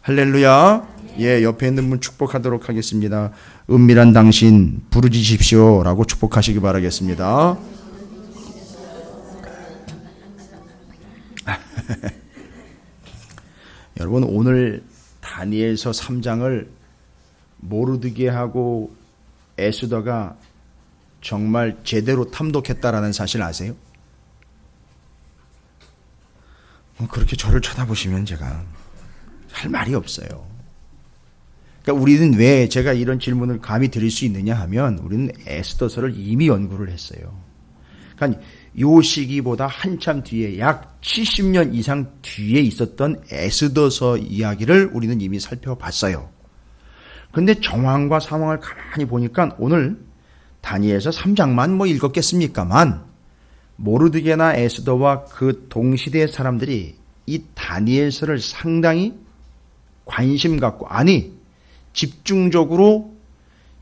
할렐루야. 예, 옆에 있는 분 축복하도록 하겠습니다. 은밀한 당신 부르짖으십시오 라고 축복하시기 바라겠습니다. 여러분, 오늘 다니엘서 3장을 모르드게하고 에스더가 정말 제대로 탐독했다라는 사실 아세요? 그렇게 저를 쳐다보시면 제가 할 말이 없어요. 그러니까 우리는 왜 제가 이런 질문을 감히 드릴 수 있느냐 하면 우리는 에스더서를 이미 연구를 했어요. 그러니까 요 시기보다 한참 뒤에 약 70년 이상 뒤에 있었던 에스더서 이야기를 우리는 이미 살펴봤어요. 근데 정황과 상황을 가만히 보니까 오늘 다니엘서 3장만 읽었겠습니까만 모르드게나 에스더와 그 동시대의 사람들이 이 다니엘서를 상당히 관심 갖고, 아니 집중적으로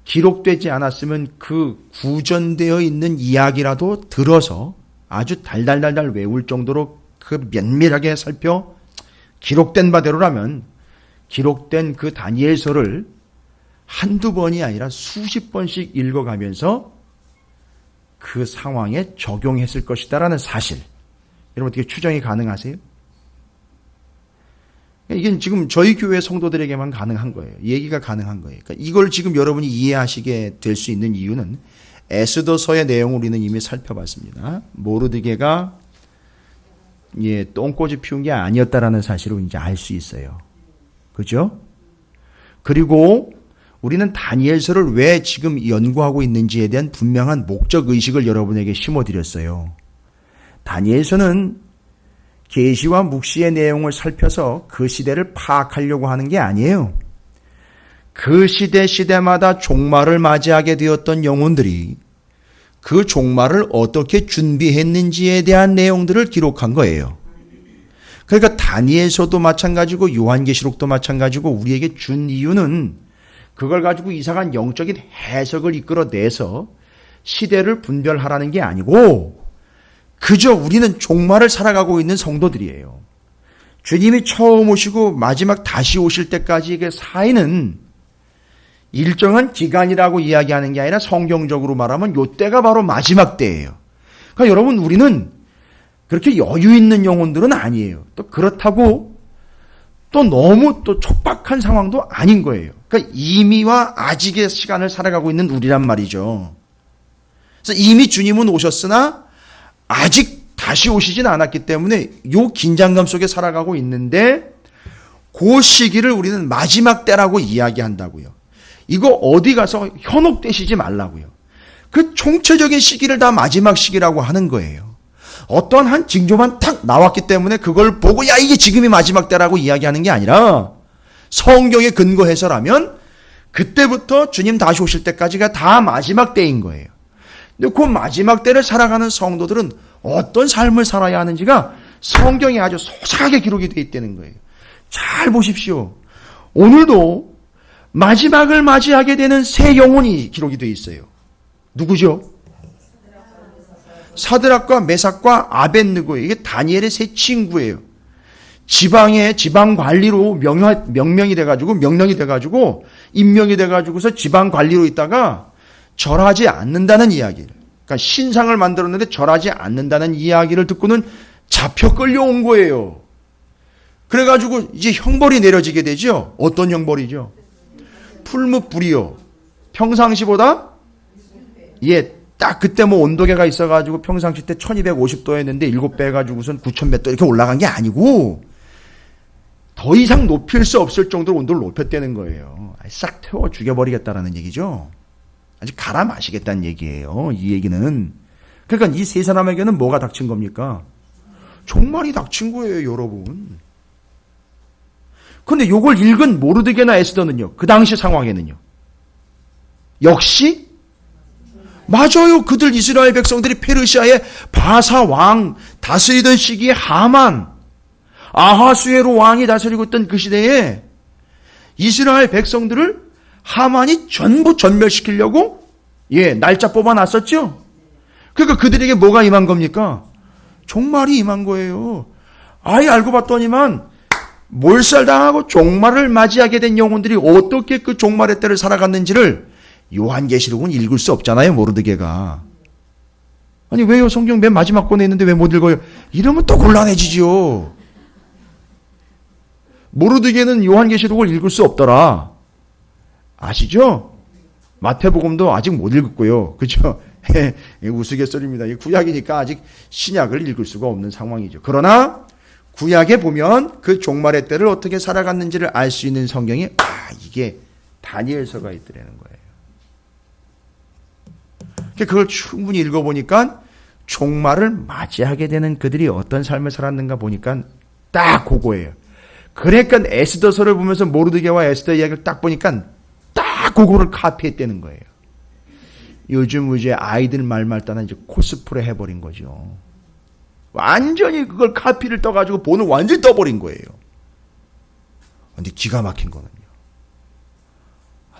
기록되지 않았으면 그 구전되어 있는 이야기라도 들어서 아주 달달달달 외울 정도로 그 면밀하게 살펴 기록된 바대로라면 기록된 그 다니엘서를 한두 번이 아니라 수십 번씩 읽어가면서 그 상황에 적용했을 것이다라는 사실, 여러분 어떻게 추정이 가능하세요? 이게 지금 저희 교회 성도들에게만 가능한 거예요. 얘기가 가능한 거예요. 그러니까 이걸 지금 여러분이 이해하시게 될 수 있는 이유는 에스더서의 내용을 우리는 이미 살펴봤습니다. 모르드게가 똥꼬지 피운 게 아니었다라는 사실을 이제 알 수 있어요. 그죠? 그리고 우리는 다니엘서를 왜 지금 연구하고 있는지에 대한 분명한 목적 의식을 여러분에게 심어드렸어요. 다니엘서는 계시와 묵시의 내용을 살펴서 그 시대를 파악하려고 하는 게 아니에요. 그 시대마다 종말을 맞이하게 되었던 영혼들이 그 종말을 어떻게 준비했는지에 대한 내용들을 기록한 거예요. 그러니까 다니엘서도 마찬가지고 요한계시록도 마찬가지고 우리에게 준 이유는 그걸 가지고 이상한 영적인 해석을 이끌어내서 시대를 분별하라는 게 아니고 그저 우리는 종말을 살아가고 있는 성도들이에요. 주님이 처음 오시고 마지막 다시 오실 때까지의 사이는 일정한 기간이라고 이야기하는 게 아니라 성경적으로 말하면 요 때가 바로 마지막 때예요. 그러니까 여러분, 우리는 그렇게 여유 있는 영혼들은 아니에요. 또 그렇다고 또 너무 또 촉박한 상황도 아닌 거예요. 그러니까 이미와 아직의 시간을 살아가고 있는 우리란 말이죠. 그래서 이미 주님은 오셨으나 아직 다시 오시진 않았기 때문에 요 긴장감 속에 살아가고 있는데 그 시기를 우리는 마지막 때라고 이야기한다고요. 이거 어디 가서 현혹되시지 말라고요. 그 총체적인 시기를 다 마지막 시기라고 하는 거예요. 어떤 한 징조만 탁 나왔기 때문에 그걸 보고 야 이게 지금이 마지막 때라고 이야기하는 게 아니라 성경에 근거해서라면 그때부터 주님 다시 오실 때까지가 다 마지막 때인 거예요. 근데 그 마지막 때를 살아가는 성도들은 어떤 삶을 살아야 하는지가 성경에 아주 소상하게 기록이 되어 있다는 거예요. 잘 보십시오. 오늘도 마지막을 맞이하게 되는 세 영혼이 기록이 되어 있어요. 누구죠? 사드락과 메삭과 아벳느고예요. 이게 다니엘의 세 친구예요. 지방 관리로 명령이 돼가지고 임명이 돼가지고서 지방 관리로 있다가 절하지 않는다는 이야기를. 그러니까 신상을 만들었는데 절하지 않는다는 이야기를 듣고는 잡혀 끌려온 거예요. 그래가지고 이제 형벌이 내려지게 되죠. 어떤 형벌이죠? 풀무불이요. 평상시보다 딱 그때 온도계가 있어가지고 평상시 때 1250도였는데 7배 해가지고선 9000몇 도 이렇게 올라간 게 아니고 더 이상 높일 수 없을 정도로 온도를 높였다는 거예요. 싹 태워 죽여버리겠다라는 얘기죠. 아주 갈아 마시겠다는 얘기예요. 이 얘기는. 그러니까 이 세 사람에게는 뭐가 닥친 겁니까? 종말이 닥친 거예요, 여러분. 그런데 요걸 읽은 모르드게나 에스더는요, 그 당시 상황에는요, 역시 맞아요. 그들 이스라엘 백성들이 페르시아의 바사 왕 다스리던 시기에 하만, 아하수에로 왕이 다스리고 있던 그 시대에 이스라엘 백성들을 하만이 전부 전멸시키려고 날짜 뽑아놨었죠. 그러니까 그들에게 뭐가 임한 겁니까? 종말이 임한 거예요. 아예 알고 봤더니만 몰살당하고 종말을 맞이하게 된 영혼들이 어떻게 그 종말의 때를 살아갔는지를 요한계시록은 읽을 수 없잖아요, 모르드게가. 아니, 왜요? 성경 맨 마지막 권에 있는데 왜 못 읽어요? 이러면 또 곤란해지죠. 모르드게는 요한계시록을 읽을 수 없더라. 아시죠? 마태복음도 아직 못 읽었고요. 그렇죠? 우스갯소리입니다. 구약이니까 아직 신약을 읽을 수가 없는 상황이죠. 그러나 구약에 보면 그 종말의 때를 어떻게 살아갔는지를 알 수 있는 성경이 이게 다니엘서가 있더라는 거예요. 그걸 충분히 읽어보니까 종말을 맞이하게 되는 그들이 어떤 삶을 살았는가 보니까 딱 그거예요. 그러니까 에스더서를 보면서 모르드게와 에스더 이야기를 딱 보니까 딱 그거를 카피했다는 거예요. 요즘 이제 아이들 말말 따라 이제 코스프레 해버린 거죠. 완전히 그걸 카피를 떠가지고 본을 완전히 떠버린 거예요. 근데 기가 막힌 거는요.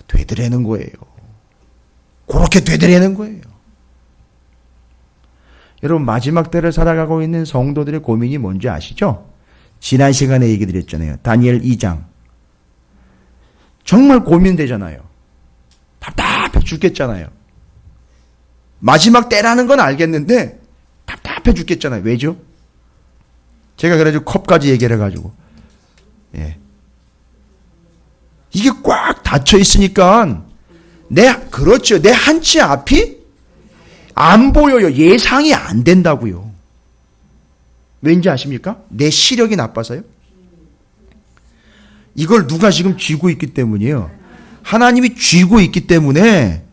되더라는 거예요. 그렇게 되더라는 거예요. 여러분, 마지막 때를 살아가고 있는 성도들의 고민이 뭔지 아시죠? 지난 시간에 얘기 드렸잖아요. 다니엘 2장. 정말 고민되잖아요. 답답해 죽겠잖아요. 마지막 때라는 건 알겠는데 답답해 죽겠잖아요. 왜죠? 제가 그래가지고 컵까지 얘기를 해가지고 이게 꽉 닫혀 있으니까 그렇죠. 내 한치 앞이 안 보여요. 예상이 안 된다고요. 왠지 아십니까? 내 시력이 나빠서요. 이걸 누가 지금 쥐고 있기 때문이에요. 하나님이 쥐고 있기 때문에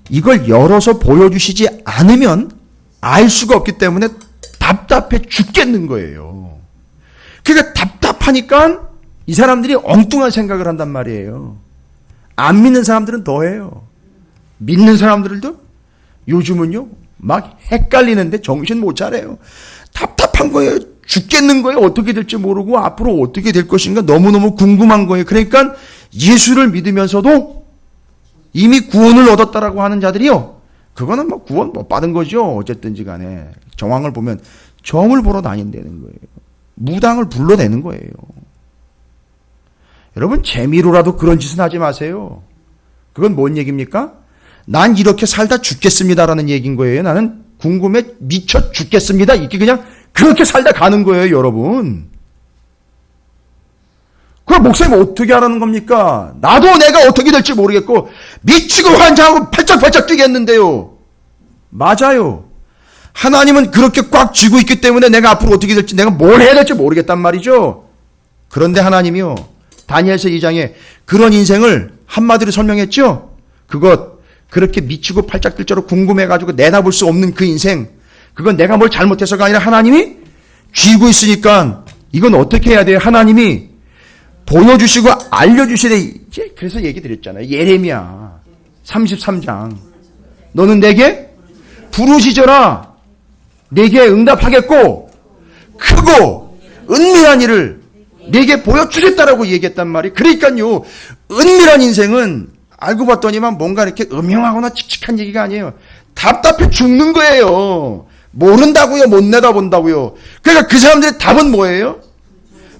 이걸 열어서 보여주시지 않으면 알 수가 없기 때문에 답답해 죽겠는 거예요. 그러니까 답답하니까 이 사람들이 엉뚱한 생각을 한단 말이에요. 안 믿는 사람들은 더해요. 믿는 사람들도 요즘은요 막 헷갈리는데 정신 못 차려요. 답답한 거예요. 죽겠는 거예요. 어떻게 될지 모르고 앞으로 어떻게 될 것인가 너무너무 궁금한 거예요. 그러니까 예수를 믿으면서도 이미 구원을 얻었다라고 하는 자들이요. 그거는 뭐 구원 못 받은 거죠. 어쨌든지 간에 정황을 보면 점을 보러 다닌다는 거예요. 무당을 불러내는 거예요. 여러분, 재미로라도 그런 짓은 하지 마세요. 그건 뭔 얘기입니까? 난 이렇게 살다 죽겠습니다라는 얘기인 거예요. 나는 궁금해 미쳐 죽겠습니다. 이렇게 그냥 그렇게 살다 가는 거예요, 여러분. 그럼 목사님 어떻게 하라는 겁니까? 나도 내가 어떻게 될지 모르겠고 미치고 환장하고 팔짝팔짝 뛰겠는데요. 맞아요. 하나님은 그렇게 꽉 쥐고 있기 때문에 내가 앞으로 어떻게 될지 내가 뭘 해야 될지 모르겠단 말이죠. 그런데 하나님이요. 다니엘서 2장에 그런 인생을 한마디로 설명했죠. 그것 그렇게 미치고 팔짝 뛸 정도로 궁금해가지고 내다볼 수 없는 그 인생, 그건 내가 뭘 잘못해서가 아니라 하나님이 쥐고 있으니까 이건 어떻게 해야 돼요? 하나님이 보여주시고 알려주시래. 이제 그래서 얘기 드렸잖아요. 예레미야 33장. 너는 내게 부르짖어라. 내게 응답하겠고 크고 은밀한 일을 내게 보여주겠다라고 얘기했단 말이에요. 그러니까요. 은밀한 인생은 알고 봤더니만 뭔가 이렇게 음흉하거나 칙칙한 얘기가 아니에요. 답답해 죽는 거예요. 모른다고요. 못 내다본다고요. 그러니까 그 사람들의 답은 뭐예요?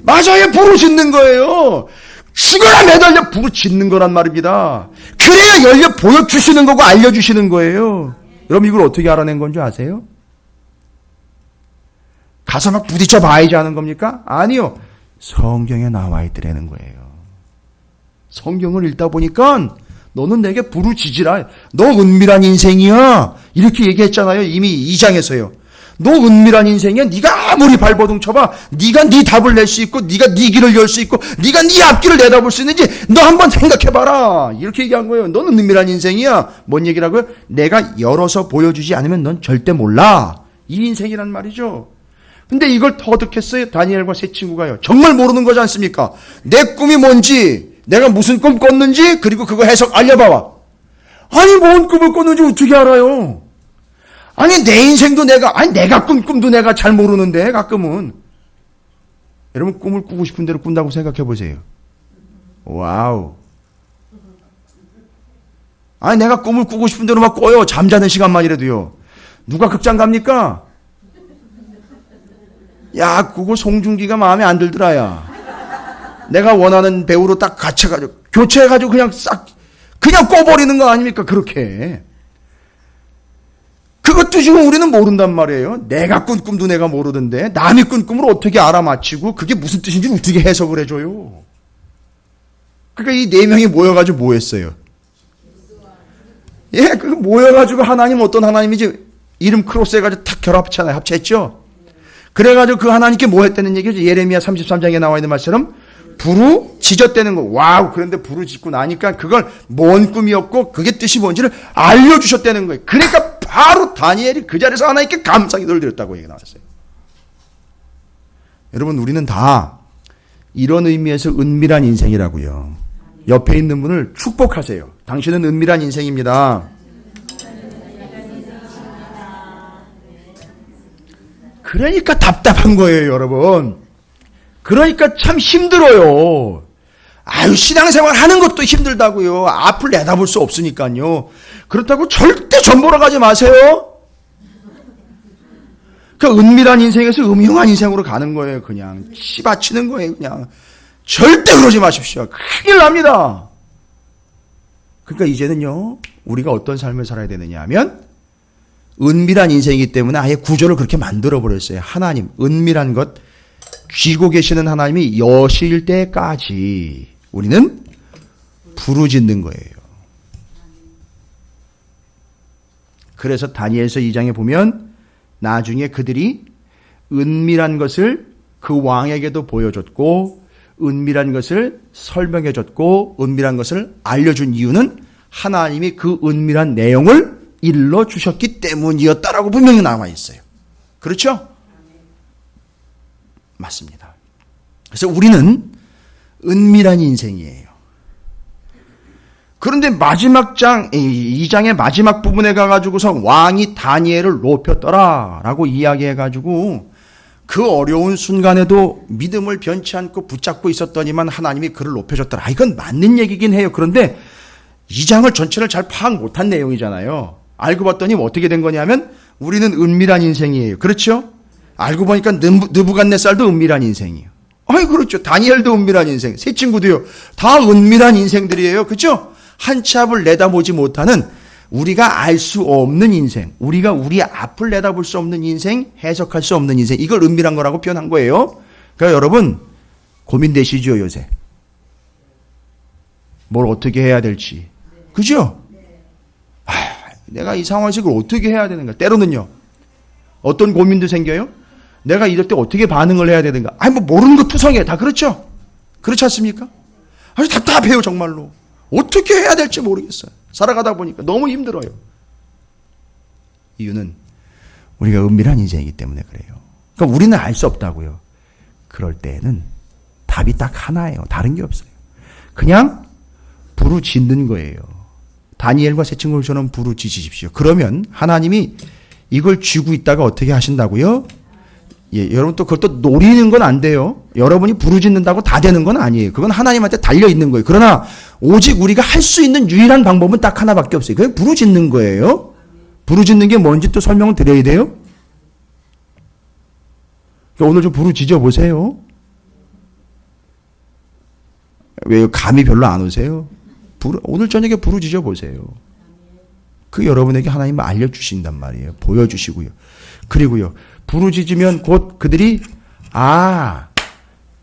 맞아요. 부르짖는 거예요. 죽어라 매달려 부르짖는 거란 말입니다. 그래야 열려 보여주시는 거고 알려주시는 거예요. 여러분, 이걸 어떻게 알아낸 건지 아세요? 가서 막 부딪혀 봐야지 하는 겁니까? 아니요. 성경에 나와 있더라는 거예요. 성경을 읽다 보니까 너는 내게 부르짖으라. 너 은밀한 인생이야. 이렇게 얘기했잖아요. 이미 2장에서요. 너 은밀한 인생이야. 네가 아무리 발버둥 쳐봐. 네가 네 답을 낼 수 있고 네가 네 길을 열 수 있고 네가 네 앞길을 내다볼 수 있는지 너 한번 생각해봐라. 이렇게 얘기한 거예요. 너는 은밀한 인생이야. 뭔 얘기라고요? 내가 열어서 보여주지 않으면 넌 절대 몰라. 이 인생이란 말이죠. 근데 이걸 터득했어요. 다니엘과 세 친구가요. 정말 모르는 거지 않습니까? 내 꿈이 뭔지, 내가 무슨 꿈 꿨는지, 그리고 그거 해석 알려봐봐. 아니, 뭔 꿈을 꿨는지 어떻게 알아요? 아니, 내 인생도 내가 꾼 꿈도 내가 잘 모르는데, 가끔은. 여러분, 꿈을 꾸고 싶은 대로 꾼다고 생각해 보세요. 와우. 아니, 내가 꿈을 꾸고 싶은 대로 막 꿔요. 잠자는 시간만이라도요. 누가 극장 갑니까? 야, 그거 송중기가 마음에 안 들더라, 야. 내가 원하는 배우로 딱 갇혀가지고, 교체해가지고 그냥 그냥 꺼버리는 거 아닙니까? 그렇게. 그것도 지금 우리는 모른단 말이에요. 내가 꾼 꿈도 내가 모르던데, 남이 꾼 꿈을 어떻게 알아맞히고, 그게 무슨 뜻인지 어떻게 해석을 해줘요. 그러니까 이 네 명이 모여가지고 뭐 했어요? 예, 그 모여가지고 하나님 어떤 하나님이지? 이름 크로스 해가지고 탁 결합했잖아요. 합체했죠? 그래가지고 그 하나님께 뭐 했다는 얘기죠? 예레미야 33장에 나와 있는 말처럼 부르짖었다는 거. 와우, 그런데 부르짖고 나니까 그걸 뭔 꿈이었고 그게 뜻이 뭔지를 알려주셨다는 거예요. 그러니까 바로 다니엘이 그 자리에서 하나님께 감사기도를 드렸다고 얘기 나왔어요. 여러분, 우리는 다 이런 의미에서 은밀한 인생이라고요. 옆에 있는 분을 축복하세요. 당신은 은밀한 인생입니다. 그러니까 답답한 거예요, 여러분. 그러니까 참 힘들어요. 아유, 신앙생활 하는 것도 힘들다고요. 앞을 내다볼 수 없으니까요. 그렇다고 절대 전보러 가지 마세요. 그 은밀한 인생에서 음흉한 인생으로 가는 거예요. 그냥 씨바치는 거예요. 그냥 절대 그러지 마십시오. 큰일 납니다. 그러니까 이제는요, 우리가 어떤 삶을 살아야 되느냐 하면 은밀한 인생이기 때문에 아예 구조를 그렇게 만들어버렸어요. 하나님, 은밀한 것, 쥐고 계시는 하나님이 여실 때까지 우리는 부르짖는 거예요. 그래서 다니엘서 2장에 보면 나중에 그들이 은밀한 것을 그 왕에게도 보여줬고 은밀한 것을 설명해줬고 은밀한 것을 알려준 이유는 하나님이 그 은밀한 내용을 일러주셨기 때문이었다라고 분명히 나와 있어요. 그렇죠? 맞습니다. 그래서 우리는 은밀한 인생이에요. 그런데 마지막 장, 2장의 마지막 부분에 가가지고서 왕이 다니엘을 높였더라라고 이야기해가지고 그 어려운 순간에도 믿음을 변치 않고 붙잡고 있었더니만 하나님이 그를 높여줬더라. 이건 맞는 얘기긴 해요. 그런데 2장을 전체를 잘 파악 못한 내용이잖아요. 알고 봤더니 어떻게 된 거냐면 우리는 은밀한 인생이에요. 그렇죠? 알고 보니까 느부갓네살도 은밀한 인생이에요. 아이, 그렇죠. 다니엘도 은밀한 인생. 세 친구도요. 다 은밀한 인생들이에요. 그렇죠? 한치 앞을 내다보지 못하는 우리가 알 수 없는 인생, 우리가 우리 앞을 내다볼 수 없는 인생, 해석할 수 없는 인생, 이걸 은밀한 거라고 표현한 거예요. 그러니까 여러분 고민되시죠, 요새? 뭘 어떻게 해야 될지. 그죠? 내가 이 상황에서 이걸 어떻게 해야 되는가. 때로는요, 어떤 고민도 생겨요. 내가 이럴 때 어떻게 반응을 해야 되는가. 아니, 뭐 모르는 거 투성이에요. 다 그렇죠? 그렇지 않습니까? 아주 답답해요, 정말로. 어떻게 해야 될지 모르겠어요. 살아가다 보니까 너무 힘들어요. 이유는 우리가 은밀한 인생이기 때문에 그래요. 그러니까 우리는 알 수 없다고요. 그럴 때는 답이 딱 하나예요. 다른 게 없어요. 그냥 부르짖는 거예요. 다니엘과 세 친구들처럼 부르짖으십시오. 그러면 하나님이 이걸 쥐고 있다가 어떻게 하신다고요? 예, 여러분 또 그것도 노리는 건 안 돼요. 여러분이 부르짖는다고 다 되는 건 아니에요. 그건 하나님한테 달려 있는 거예요. 그러나 오직 우리가 할 수 있는 유일한 방법은 딱 하나밖에 없어요. 그게 부르짖는 거예요. 부르짖는 게 뭔지 또 설명을 드려야 돼요. 그러니까 오늘 좀 부르짖어 보세요. 왜 감이 별로 안 오세요? 오늘 저녁에 부르짖어 보세요. 그 여러분에게 하나님은 알려주신단 말이에요. 보여주시고요. 그리고요, 부르짖으면 곧 그들이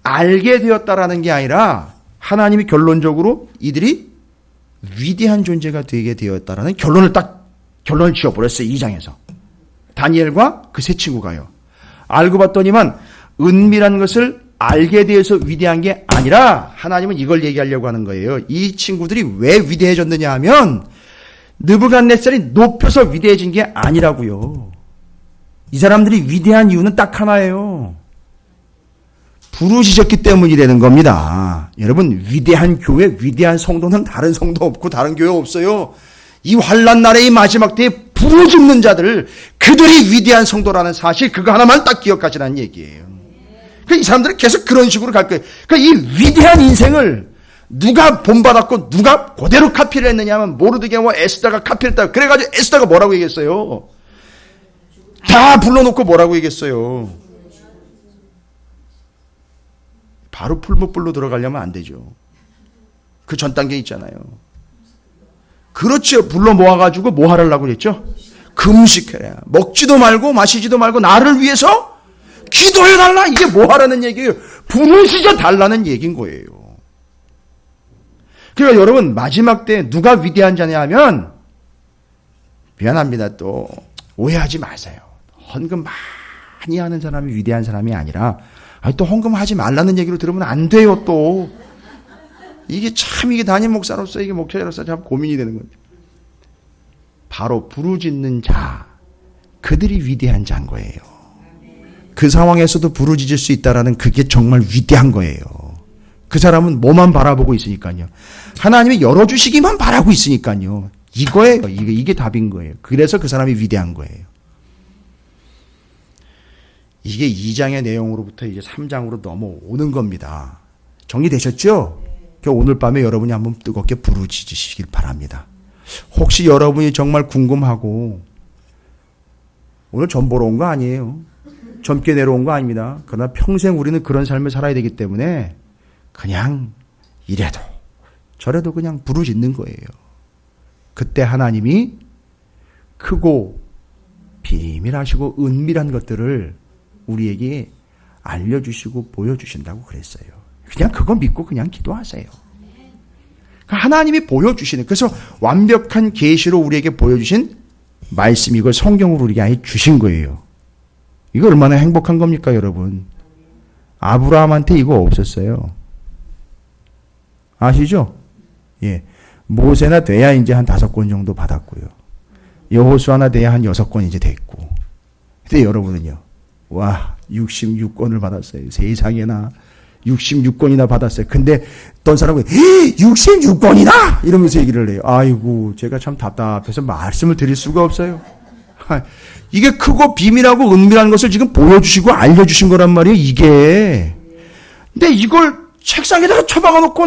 알게 되었다라는 게 아니라 하나님이 결론적으로 이들이 위대한 존재가 되게 되었다라는 결론을 지어버렸어요. 2장에서. 다니엘과 그 세 친구가요. 알고 봤더니만 은밀한 것을 알게 되어서 위대한 게 아니라 하나님은 이걸 얘기하려고 하는 거예요. 이 친구들이 왜 위대해졌느냐 하면 느부갓네살이 높여서 위대해진 게 아니라고요. 이 사람들이 위대한 이유는 딱 하나예요. 부르짖었기 때문이라는 겁니다. 여러분, 위대한 교회, 위대한 성도는 다른 성도 없고 다른 교회 없어요. 이 환난 날의 이 마지막 때에 부르짖는 자들, 그들이 위대한 성도라는 사실, 그거 하나만 딱 기억하시라는 얘기예요. 그러니까 이 사람들은 계속 그런 식으로 갈 거예요. 그러니까 이 위대한 인생을 누가 본받았고 누가 그대로 카피를 했느냐 하면 모르드게와 에스더가 카피를 했다. 그래가지고 에스더가 뭐라고 얘기했어요? 다 불러놓고 뭐라고 얘기했어요? 바로 풀무불로 들어가려면 안 되죠. 그 전 단계 있잖아요. 그렇죠. 불러 모아가지고 뭐 하려고 그랬죠? 금식해라. 먹지도 말고 마시지도 말고 나를 위해서 기도해달라. 이게 뭐 하라는 얘기예요? 부르짖어 달라는 얘기인 거예요. 그러니까 여러분 마지막 때 누가 위대한 자냐 하면 미안합니다. 또 오해하지 마세요. 헌금 많이 하는 사람이 위대한 사람이 아니라 또 헌금하지 말라는 얘기로 들으면 안 돼요. 또 이게 담임 목사로서 이게 목회자로서 참 고민이 되는 거죠. 바로 부르짖는 자, 그들이 위대한 자인 거예요. 그 상황에서도 부르짖을 수 있다라는 그게 정말 위대한 거예요. 그 사람은 뭐만 바라보고 있으니까요. 하나님이 열어주시기만 바라고 있으니까요. 이거예요. 이게 답인 거예요. 그래서 그 사람이 위대한 거예요. 이게 2장의 내용으로부터 이제 3장으로 넘어오는 겁니다. 정리되셨죠? 오늘 밤에 여러분이 한번 뜨겁게 부르짖으시길 바랍니다. 혹시 여러분이 정말 궁금하고 오늘 점 보러 온 거 아니에요. 젊게 내려온 거 아닙니다. 그러나 평생 우리는 그런 삶을 살아야 되기 때문에 그냥 이래도 저래도 그냥 부르짖는 거예요. 그때 하나님이 크고 비밀하시고 은밀한 것들을 우리에게 알려주시고 보여주신다고 그랬어요. 그냥 그거 믿고 그냥 기도하세요. 하나님이 보여주시는, 그래서 완벽한 계시로 우리에게 보여주신 말씀, 이걸 성경으로 우리에게 아예 주신 거예요. 이거 얼마나 행복한 겁니까, 여러분? 아브라함한테 이거 없었어요. 아시죠? 예. 모세나 돼야 이제 한 5권 정도 받았고요. 여호수아나 돼야 한 6권 이제 됐고. 근데 여러분은요, 와, 66권을 받았어요. 세상에나 66권이나 받았어요. 근데 어떤 사람은 66권이나 이러면서 얘기를 해요. 아이고, 제가 참 답답해서 말씀을 드릴 수가 없어요. 이게 크고 비밀하고 은밀한 것을 지금 보여주시고 알려주신 거란 말이에요, 이게. 근데 이걸 책상에다가 처박아 놓고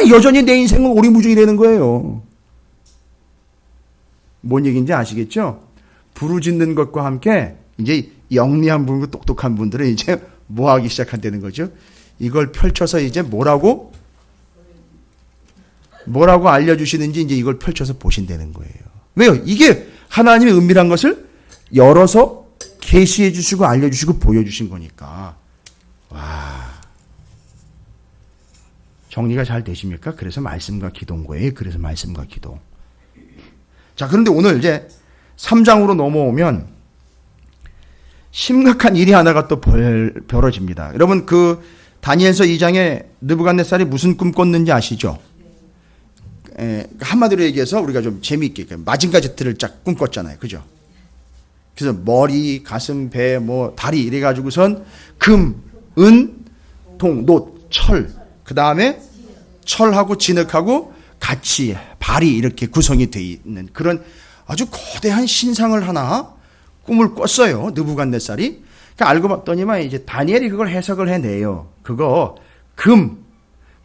여전히 내 인생은 오리무중이 되는 거예요. 뭔 얘기인지 아시겠죠? 부르짖는 것과 함께 이제 영리한 분과 똑똑한 분들은 이제 뭐 하기 시작한다는 거죠? 이걸 펼쳐서 이제 뭐라고 알려주시는지 이제 이걸 펼쳐서 보신다는 거예요. 왜요? 이게 하나님의 은밀한 것을 열어서 계시해 주시고 알려주시고 보여주신 거니까. 와, 정리가 잘 되십니까? 그래서 말씀과 기도인 거예요. 그래서 말씀과 기도. 자, 그런데 오늘 이제 3장으로 넘어오면 심각한 일이 하나가 또 벌어집니다. 여러분, 그 다니엘서 2장에 느부갓네살이 무슨 꿈 꿨는지 아시죠? 한마디로 얘기해서 우리가 좀 재미있게 마징가제트를 쫙 꿈꿨잖아요. 그죠? 그래서 머리, 가슴, 배, 다리 이래가지고선 금, 은, 동, 놋, 철, 그 다음에 철하고 진흙하고 같이 발이 이렇게 구성이 되어 있는 그런 아주 거대한 신상을 하나 꿈을 꿨어요. 느부갓네살이. 그러니까 알고 봤더니만 이제 다니엘이 그걸 해석을 해내요.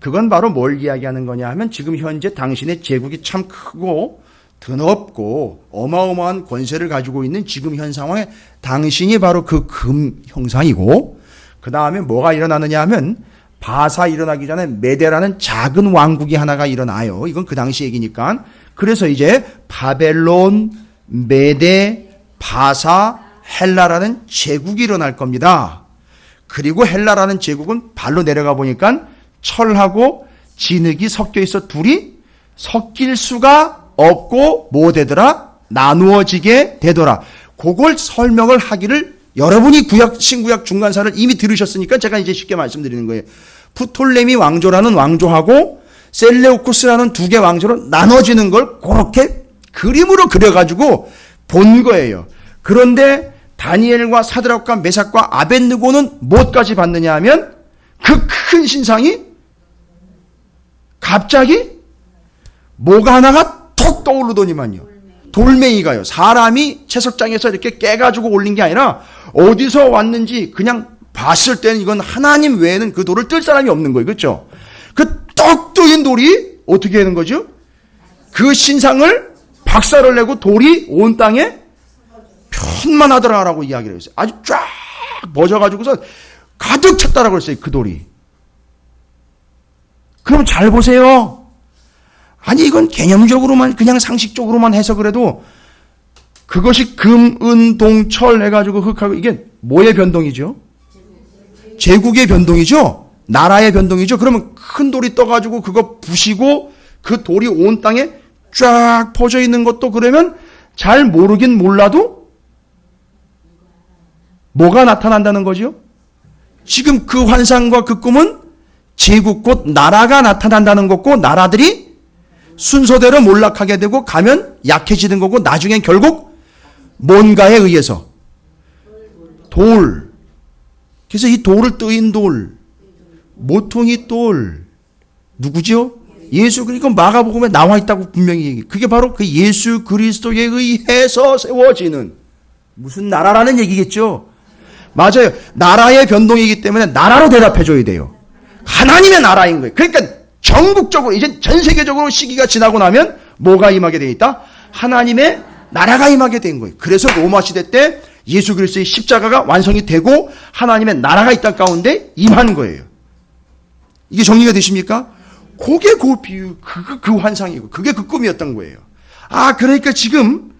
그건 바로 뭘 이야기하는 거냐 하면 지금 현재 당신의 제국이 참 크고 드높고 어마어마한 권세를 가지고 있는 지금 현 상황에 당신이 바로 그 금 형상이고, 그 다음에 뭐가 일어나느냐 하면 바사 일어나기 전에 메데라는 작은 왕국이 하나가 일어나요. 이건 그 당시 얘기니까. 그래서 이제 바벨론, 메데, 바사, 헬라라는 제국이 일어날 겁니다. 그리고 헬라라는 제국은 발로 내려가 보니까 철하고 진흙이 섞여 있어 둘이 섞일 수가 없고 뭐 되더라? 나누어지게 되더라. 그걸 설명을 하기를 여러분이 신구약 중간사를 이미 들으셨으니까 제가 이제 쉽게 말씀드리는 거예요. 프톨레미 왕조라는 왕조하고 셀레우쿠스라는 두 개 왕조로 나눠지는 걸 그렇게 그림으로 그려가지고 본 거예요. 그런데 다니엘과 사드락과 메삭과 아벳느고는 뭐까지 봤느냐 하면 그 큰 신상이 갑자기 뭐가 하나가 톡 떠오르더니만요. 돌멩이가요. 사람이 채석장에서 이렇게 깨가지고 올린 게 아니라 어디서 왔는지 그냥 봤을 때는 이건 하나님 외에는 그 돌을 뜰 사람이 없는 거예요. 그렇죠? 그 떡 뜨인 돌이 어떻게 하는 거죠? 그 신상을 박살을 내고 돌이 온 땅에 편만하더라라고 이야기를 했어요. 아주 쫙 멎어가지고서 가득 찼다라고 했어요. 그 돌이. 그럼 잘 보세요. 아니 이건 개념적으로만 그냥 상식적으로만 해석을 해도 그것이 금, 은, 동, 철 해가지고 흙하고 이게 뭐의 변동이죠? 제국의 변동이죠? 나라의 변동이죠? 그러면 큰 돌이 떠가지고 그거 부시고 그 돌이 온 땅에 쫙 퍼져 있는 것도 그러면 잘 모르긴 몰라도 뭐가 나타난다는 거죠? 지금 그 환상과 그 꿈은 제국 곧 나라가 나타난다는 거고 나라들이 순서대로 몰락하게 되고 가면 약해지는 거고 나중엔 결국 뭔가에 의해서 돌. 그래서 이 돌을 뜨인 돌, 모퉁이 돌 누구죠? 예수. 그러니까 마가복음에 나와 있다고 분명히 얘기해. 그게 바로 그 예수 그리스도에 의해서 세워지는 무슨 나라라는 얘기겠죠. 맞아요. 나라의 변동이기 때문에 나라로 대답해줘야 돼요. 하나님의 나라인 거예요. 그러니까 전국적으로 이제 전 세계적으로 시기가 지나고 나면 뭐가 임하게 돼 있다? 하나님의 나라가 임하게 된 거예요. 그래서 로마 시대 때 예수 그리스도의 십자가가 완성이 되고 하나님의 나라가 이 땅 가운데 임한 거예요. 이게 정리가 되십니까? 그게 그 비유, 그 환상이고 그게 그 꿈이었던 거예요. 아, 그러니까 지금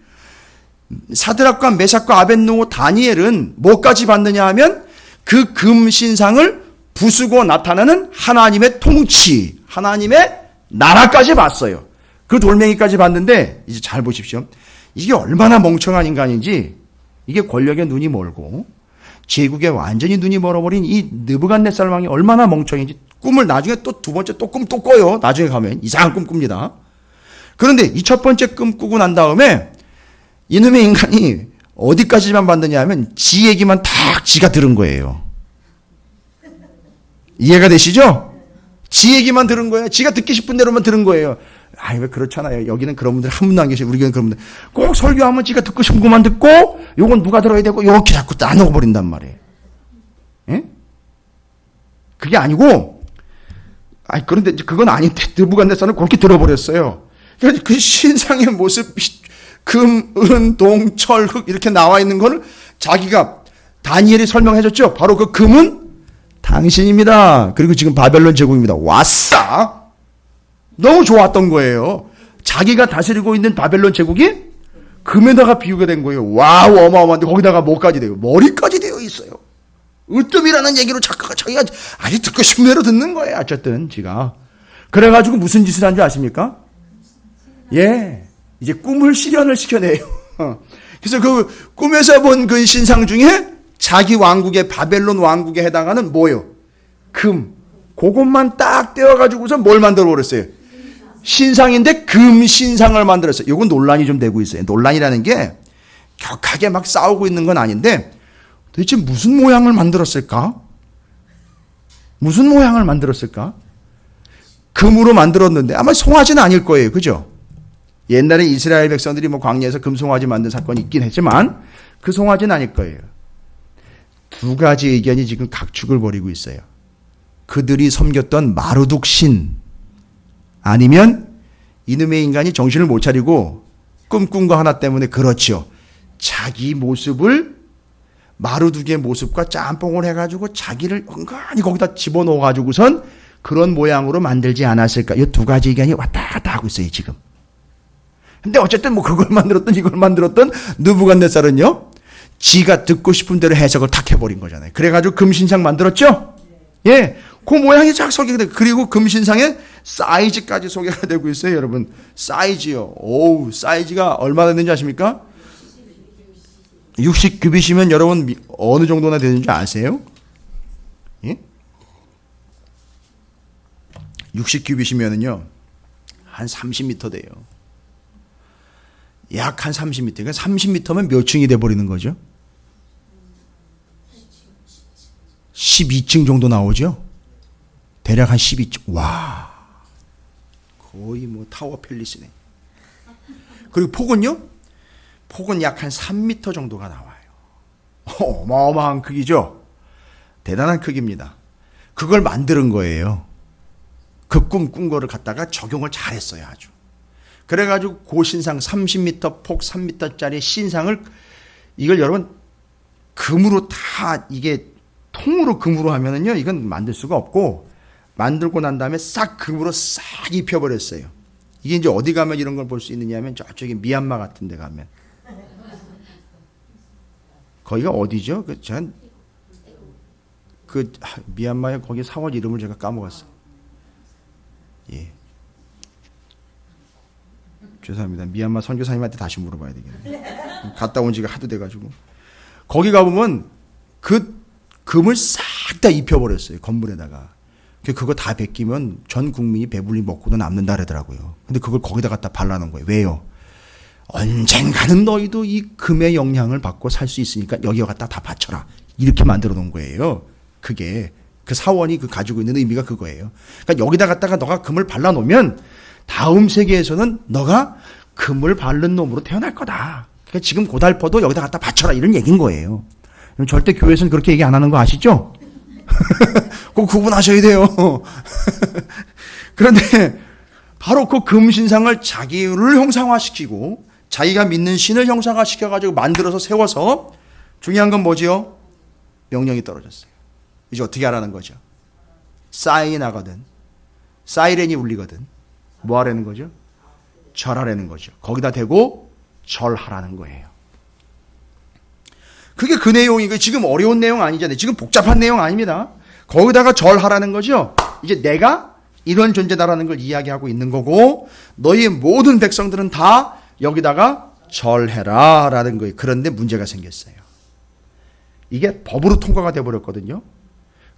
사드락과 메삭과 아벳노고 다니엘은 뭐까지 봤느냐 하면 그 금신상을 부수고 나타나는 하나님의 통치, 하나님의 나라까지 봤어요. 그 돌멩이까지 봤는데 이제 잘 보십시오. 이게 얼마나 멍청한 인간인지, 이게 권력에 눈이 멀고 제국에 완전히 눈이 멀어버린 이 느부갓네살 왕이 얼마나 멍청인지 꿈을 나중에 또 두 번째 또 꿈 또 꿔요. 나중에 가면 이상한 꿈 꿉니다. 그런데 이 첫 번째 꿈 꾸고 난 다음에 이놈의 인간이 어디까지만 봤느냐 하면 지 얘기만 다 지가 들은 거예요. 이해가 되시죠? 지 얘기만 들은 거예요. 지가 듣기 싶은 대로만 들은 거예요. 아이, 왜 그렇잖아요. 여기는 그런 분들 한 분도 안 계시고, 우리 교회는 그런 분들. 꼭 설교하면 지가 듣고 싶은 것만 듣고, 요건 누가 들어야 되고, 요렇게 자꾸 나눠버린단 말이에요. 예? 그게 아니고, 아니, 그런데 그건 아닌데, 느부갓네살은 그렇게 들어버렸어요. 그러니까 그 신상의 모습, 금, 은, 동, 철, 흙, 이렇게 나와 있는 거를 자기가, 다니엘이 설명해줬죠. 바로 그 금은 당신입니다. 그리고 지금 바벨론 제국입니다. 왔어! 너무 좋았던 거예요. 자기가 다스리고 있는 바벨론 제국이 금에다가 비유가 된 거예요. 와우, 어마어마한데 거기다가 뭐까지 돼요? 머리까지 되어 있어요. 으뜸이라는 얘기로 작가가 자기가 아주 듣고 싶은 대로 듣는 거예요. 어쨌든 지가. 그래가지고 무슨 짓을 한 줄 아십니까? 예, 이제 꿈을 실현을 시켜내요. 그래서 그 꿈에서 본 그 신상 중에 자기 왕국의 바벨론 왕국에 해당하는 뭐요? 금. 그것만 딱 떼어가지고서 뭘 만들어 버렸어요? 신상인데 금 신상을 만들었어요. 이건 논란이 좀 되고 있어요. 논란이라는 게 격하게 막 싸우고 있는 건 아닌데 도대체 무슨 모양을 만들었을까? 무슨 모양을 만들었을까? 금으로 만들었는데 아마 송아지는 아닐 거예요. 그죠? 옛날에 이스라엘 백성들이 뭐 광야에서 금송아지 만든 사건이 있긴 했지만 그 송아지는 아닐 거예요. 두 가지 의견이 지금 각축을 벌이고 있어요. 그들이 섬겼던 마루둑 신, 아니면 이놈의 인간이 정신을 못 차리고 꿈꾼 거 하나 때문에 그렇죠. 자기 모습을 마루둑의 모습과 짬뽕을 해가지고 자기를 은근히 거기다 집어넣어가지고선 그런 모양으로 만들지 않았을까. 이 두 가지 의견이 왔다 갔다 하고 있어요 지금. 근데 어쨌든 뭐 그걸 만들었던 이걸 만들었던 느부갓네살은요, 지가 듣고 싶은 대로 해석을 탁 해버린 거잖아요. 그래가지고 금신상 만들었죠. 예, 그 모양이 쫙 소개가 되고, 그리고 금신상에 사이즈까지 소개가 되고 있어요, 여러분. 사이즈요. 오우, 사이즈가 얼마나 되는지 아십니까? 60규빗이면 여러분 어느 정도나 되는지 아세요? 예? 60규빗이면은요, 한 30m 돼요. 약 한 30m. 그러니까 30m면 몇 층이 돼버리는 거죠? 12층 정도 나오죠? 대략 한 12층. 와, 거의 뭐 타워 팰리스네. 그리고 폭은요? 폭은 약 한 3m 정도가 나와요. 어마어마한 크기죠? 대단한 크기입니다. 그걸 만드는 거예요. 그 꿈 꾼 거를 갖다가 적용을 잘했어요, 아주. 그래가지고 고신상 30m, 폭 3m짜리 신상을, 이걸 여러분 금으로 다, 이게 통으로 금으로 하면은요, 이건 만들 수가 없고 만들고 난 다음에 싹 금으로 싹 입혀버렸어요. 이게 이제 어디 가면 이런 걸 볼 수 있느냐 하면 저쪽에 미얀마 같은 데 가면. 거기가 어디죠? 미얀마에 거기 사원 이름을 제가 까먹었어. 예. 죄송합니다. 미얀마 선교사님한테 다시 물어봐야 되겠네요. 갔다 온 지가 하도 돼가지고. 거기 가보면 그 금을 싹 다 입혀버렸어요. 건물에다가. 그거 다 베끼면 전 국민이 배불리 먹고도 남는다 그러더라고요. 근데 그걸 거기다 갖다 발라놓은 거예요. 왜요? 언젠가는 너희도 이 금의 영향을 받고 살 수 있으니까 여기 갖다 다 바쳐라. 이렇게 만들어 놓은 거예요. 그게 그 사원이 가지고 있는 의미가 그거예요. 그러니까 여기다 갖다가 너가 금을 발라놓으면 다음 세계에서는 너가 금을 바른 놈으로 태어날 거다. 그러니까 지금 고달퍼도 여기다 갖다 바쳐라 이런 얘기인 거예요. 절대 교회에서는 그렇게 얘기 안 하는 거 아시죠? 꼭 구분하셔야 돼요. 그런데 바로 그 금신상을 자기를 형상화시키고 자기가 믿는 신을 형상화시켜가지고 만들어서 세워서 중요한 건 뭐지요? 명령이 떨어졌어요. 이제 어떻게 하라는 거죠? 사인이 나거든. 사이렌이 울리거든. 뭐 하라는 거죠? 절하라는 거죠. 거기다 대고 절하라는 거예요. 그게 그 내용이고 지금 어려운 내용 아니잖아요. 지금 복잡한 내용 아닙니다. 거기다가 절하라는 거죠. 이제 내가 이런 존재다라는 걸 이야기하고 있는 거고 너희 모든 백성들은 다 여기다가 절해라 라는 거예요. 그런데 문제가 생겼어요. 이게 법으로 통과가 돼버렸거든요.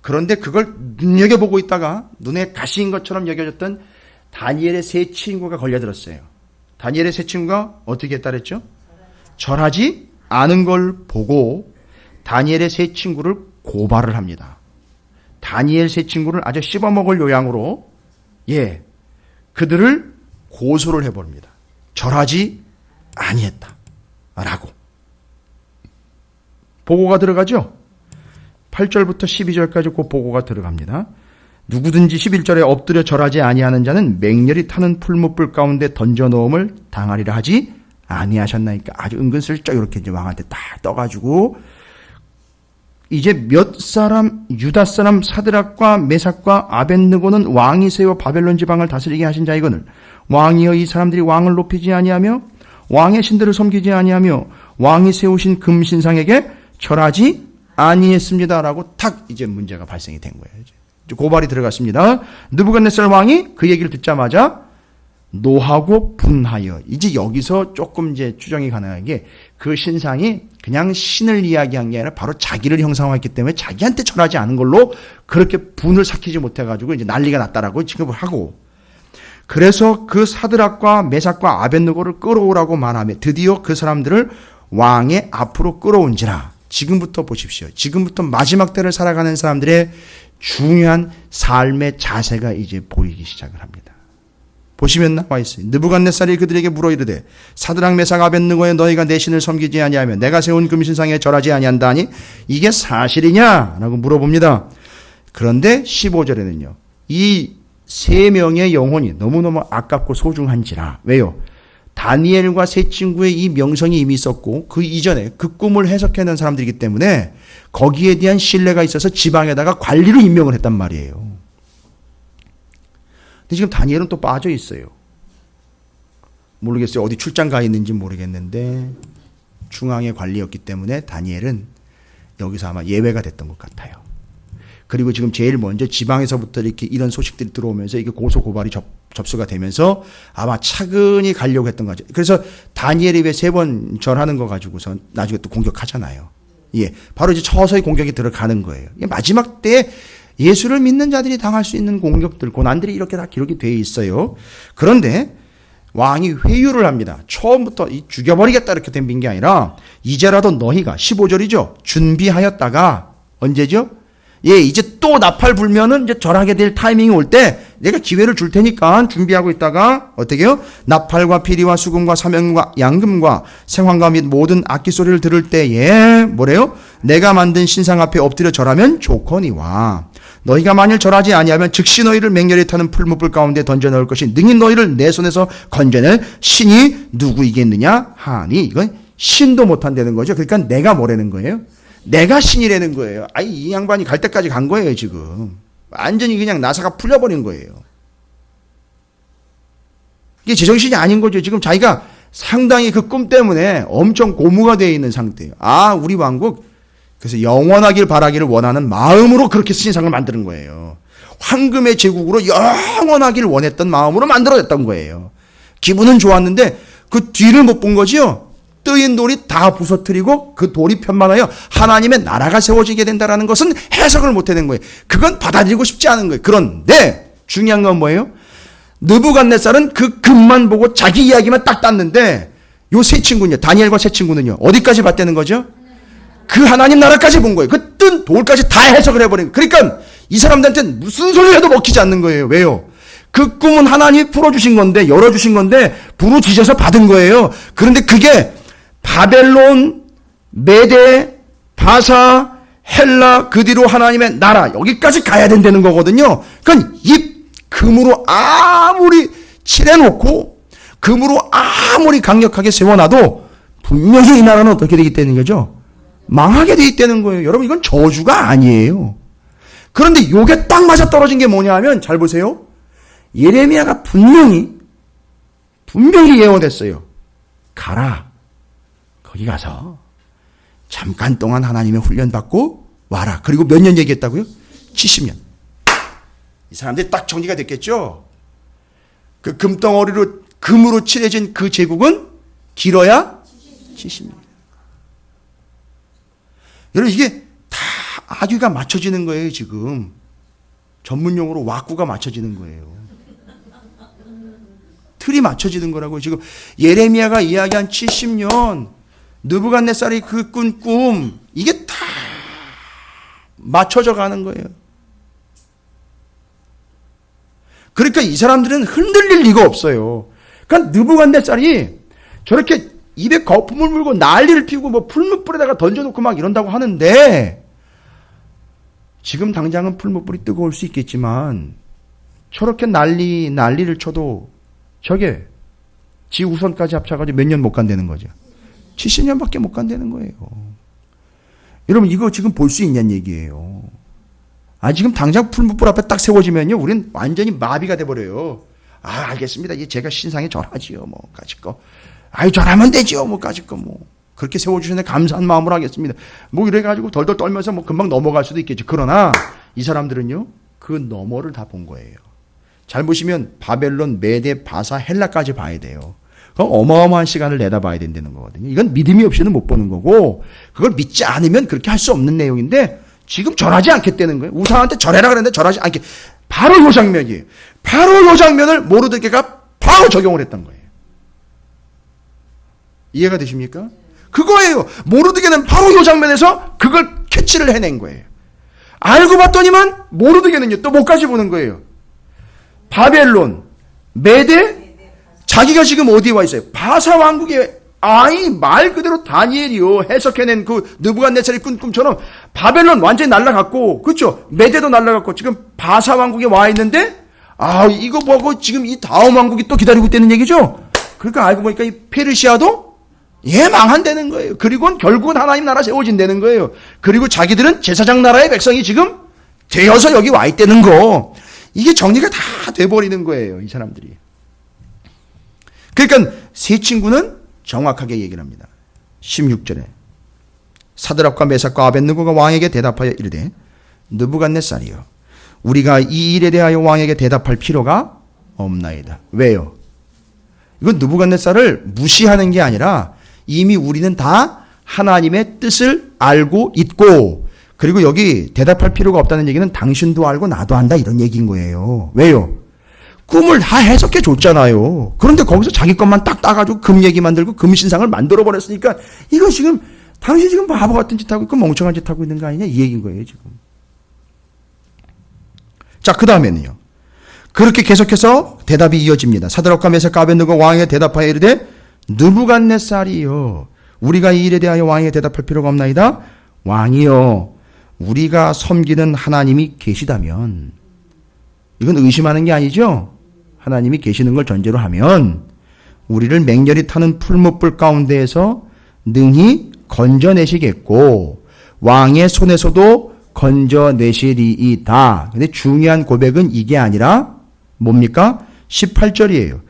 그런데 그걸 눈여겨보고 있다가 눈에 가시인 것처럼 여겨졌던 다니엘의 세 친구가 걸려들었어요. 다니엘의 세 친구가 어떻게 했다랬죠? 절하지 않은 걸 보고 다니엘의 세 친구를 고발을 합니다. 다니엘 세 친구를 아주 씹어먹을 요양으로 그들을 고소를 해버립니다. 절하지 아니했다 라고 보고가 들어가죠. 8절부터 12절까지 그 보고가 들어갑니다. 누구든지 11절에 엎드려 절하지 아니하는 자는 맹렬히 타는 풀무불 가운데 던져놓음을 당하리라 하지 아니하셨나이까. 아주 은근슬쩍 이렇게 이제 왕한테 딱 떠가지고 이제 몇 사람 유다 사람 사드락과 메삭과 아벳느고는 왕이 세워 바벨론 지방을 다스리게 하신 자이거늘 왕이여 이 사람들이 왕을 높이지 아니하며 왕의 신들을 섬기지 아니하며 왕이 세우신 금신상에게 절하지 아니했습니다라고 탁 이제 문제가 발생이 된 거예요. 이제 고발이 들어갔습니다. 느부갓네살 왕이 그 얘기를 듣자마자 노하고 분하여 이제 여기서 조금 이제 추정이 가능한 게 그 신상이 그냥 신을 이야기한 게 아니라 바로 자기를 형상화했기 때문에 자기한테 절하지 않은 걸로 그렇게 분을 삭히지 못해가지고 이제 난리가 났다라고 취급을 하고 그래서 그 사드락과 메삭과 아벳느고를 끌어오라고 말하며 드디어 그 사람들을 왕의 앞으로 끌어온지라. 지금부터 보십시오. 지금부터 마지막 때를 살아가는 사람들의 중요한 삶의 자세가 이제 보이기 시작을 합니다. 보시면 나와 있어요. 느부갓네살이 그들에게 물어 이르되 사드락 메삭 아벳느고에 너희가 내 신을 섬기지 아니하며 내가 세운 금신상에 절하지 아니한다니 이게 사실이냐? 라고 물어봅니다. 그런데 15절에는요. 이 세 명의 영혼이 너무너무 아깝고 소중한지라. 왜요? 다니엘과 세 친구의 이 명성이 이미 있었고 그 이전에 그 꿈을 해석해낸 사람들이기 때문에 거기에 대한 신뢰가 있어서 지방에다가 관리로 임명을 했단 말이에요. 근데 지금 다니엘은 또 빠져 있어요. 모르겠어요. 어디 출장 가 있는지 모르겠는데 중앙의 관리였기 때문에 다니엘은 여기서 아마 예외가 됐던 것 같아요. 그리고 지금 제일 먼저 지방에서부터 이렇게 이런 소식들이 들어오면서 이게 고소 고발이 접수가 되면서 아마 차근히 가려고 했던 거죠. 그래서 다니엘이 왜 세 번 절하는 거 가지고서 나중에 또 공격하잖아요. 바로 이제 서서히 공격이 들어가는 거예요. 마지막 때에 예수를 믿는 자들이 당할 수 있는 공격들, 고난들이 이렇게 다 기록이 되어 있어요. 그런데 왕이 회유를 합니다. 처음부터 죽여버리겠다 이렇게 된 게 아니라 이제라도 너희가 15절이죠. 준비하였다가 언제죠? 이제 또 나팔 불면은 이제 절하게 될 타이밍이 올 때 내가 기회를 줄 테니까 준비하고 있다가 어떻게 해요? 나팔과 피리와 수금과 사명과 양금과 생황과 및 모든 악기 소리를 들을 때에 뭐래요? 내가 만든 신상 앞에 엎드려 절하면 좋거니와 너희가 만일 절하지 아니하면 즉시 너희를 맹렬히 타는 풀무불 가운데 던져 넣을 것이 능히 너희를 내 손에서 건져낼 신이 누구이겠느냐 하니 이건 신도 못한다는 거죠. 그러니까 내가 뭐라는 거예요? 내가 신이라는 거예요. 이 양반이 갈 때까지 간 거예요, 지금. 완전히 그냥 나사가 풀려버린 거예요. 이게 제정신이 아닌 거죠. 지금 자기가 상당히 그 꿈 때문에 엄청 고무가 되어 있는 상태예요. 아, 우리 왕국, 그래서 영원하길 바라기를 원하는 마음으로 그렇게 신상을 만드는 거예요. 황금의 제국으로 영원하길 원했던 마음으로 만들어냈던 거예요. 기분은 좋았는데 그 뒤를 못 본 거지요. 뜨인 돌이 다 부서뜨리고 그 돌이 편만하여 하나님의 나라가 세워지게 된다는 것은 해석을 못 해낸 거예요. 그건 받아들이고 싶지 않은 거예요. 그런데 중요한 건 뭐예요? 느부갓네살은 그 금만 보고 자기 이야기만 딱 땄는데 요 세 친구는요, 다니엘과 세 친구는요, 어디까지 봤다는 거죠? 그 하나님 나라까지 본 거예요. 그 뜬 돌까지 다 해석을 해버린 거예요. 그러니까 이 사람들한테는 무슨 소리를 해도 먹히지 않는 거예요. 왜요? 그 꿈은 하나님이 풀어주신 건데, 열어주신 건데 부르짖어서 받은 거예요. 그런데 그게 바벨론, 메데, 바사, 헬라, 그 뒤로 하나님의 나라, 여기까지 가야 된다는 거거든요. 그러니까 이 금으로 아무리 칠해놓고 금으로 아무리 강력하게 세워놔도 분명히 이 나라는 어떻게 되기 때문인 거죠? 망하게 돼 있다는 거예요. 여러분, 이건 저주가 아니에요. 그런데 요게 딱 맞아 떨어진 게 뭐냐 하면, 잘 보세요. 예레미야가 분명히 예언했어요. 가라. 거기 가서 잠깐 동안 하나님의 훈련 받고 와라. 그리고 몇 년 얘기했다고요? 70년. 이 사람들이 딱 정리가 됐겠죠? 그 금덩어리로, 금으로 칠해진 그 제국은 길어야 70년. 여러분, 이게 다 아귀가 맞춰지는 거예요, 지금. 전문용어로 왁구가 맞춰지는 거예요. 틀이 맞춰지는 거라고요. 지금 예레미야가 이야기한 70년, 느부갓네살이 그 꾼 꿈, 이게 다 맞춰져 가는 거예요. 그러니까 이 사람들은 흔들릴 리가 없어요. 그러니까 느부갓네살이 저렇게 입에 거품을 물고 난리를 피우고 뭐 풀무불에다가 던져놓고 막 이런다고 하는데, 지금 당장은 풀무불이 뜨거울 수 있겠지만 저렇게 난리를 쳐도 저게 지우선까지 합쳐가지고 몇 년 못 간다는 거죠. 70년밖에 못 간다는 거예요. 여러분, 이거 지금 볼 수 있냐는 얘기예요. 지금 당장 풀무불 앞에 딱 세워지면요, 우린 완전히 마비가 돼버려요. 알겠습니다. 제가 신상에 절하지요. 뭐, 까짓거. 절하면 되지요. 뭐, 까짓거. 뭐. 그렇게 세워주시는 감사한 마음으로 하겠습니다. 뭐, 이래가지고 덜덜 떨면서 뭐 금방 넘어갈 수도 있겠죠. 그러나 이 사람들은요, 그 너머를 다 본 거예요. 잘 보시면 바벨론, 메데, 바사, 헬라까지 봐야 돼요. 그럼 어마어마한 시간을 내다봐야 된다는 거거든요. 이건 믿음이 없이는 못 보는 거고, 그걸 믿지 않으면 그렇게 할 수 없는 내용인데, 지금 절하지 않겠다는 거예요. 우상한테 절해라 그랬는데 절하지 않게. 바로 요 장면이에요. 바로 요 장면을 모르드게가 바로 적용을 했던 거예요. 이해가 되십니까? 그거예요. 모르드게는 바로 요 장면에서 그걸 캐치를 해낸 거예요. 알고 봤더니만 모르드게는요, 또 뭐까지 보는 거예요. 바벨론, 메데, 자기가 지금 어디에 와 있어요? 바사 왕국에, 말 그대로 다니엘이요, 해석해낸 그 느부갓네살이 꾼 꿈처럼 바벨론 완전히 날라갔고, 그렇죠? 메데도 날라갔고, 지금 바사 왕국에 와 있는데, 이거 보고 지금 이 다음 왕국이 또 기다리고 있다는 얘기죠? 그러니까 알고 보니까 이 페르시아도 망한다는 거예요. 그리고 결국은 하나님 나라 세워진다는 거예요. 그리고 자기들은 제사장 나라의 백성이 지금 되어서 여기 와 있다는 거. 이게 정리가 다 돼버리는 거예요, 이 사람들이. 그러니까 세 친구는 정확하게 얘기를 합니다. 16절에 사드락과 메삭과 아벳느고가 왕에게 대답하여 이르되, 느부갓네살이여, 우리가 이 일에 대하여 왕에게 대답할 필요가 없나이다. 왜요? 이건 느부갓네살을 무시하는 게 아니라 이미 우리는 다 하나님의 뜻을 알고 있고, 그리고 여기 대답할 필요가 없다는 얘기는 당신도 알고 나도 안다, 이런 얘기인 거예요. 왜요? 꿈을 다 해석해 줬잖아요. 그런데 거기서 자기 것만 딱 따가지고 금 얘기 만들고 금 신상을 만들어 버렸으니까, 이거 지금 당신 지금 바보 같은 짓 하고 있고 멍청한 짓 하고 있는 거 아니냐, 이 얘기인 거예요, 지금. 자, 그 다음에는요, 그렇게 계속해서 대답이 이어집니다. 사드락과 메삭과 아벳느고가 왕에게 대답하여 이르되, 느부갓네살이여, 우리가 이 일에 대하여 왕에게 대답할 필요가 없나이다. 왕이여, 우리가 섬기는 하나님이 계시다면, 이건 의심하는 게 아니죠. 하나님이 계시는 걸 전제로 하면 우리를 맹렬히 타는 풀무불 가운데에서 능히 건져내시겠고, 왕의 손에서도 건져내시리이다. 근데 중요한 고백은 이게 아니라 뭡니까? 18절이에요.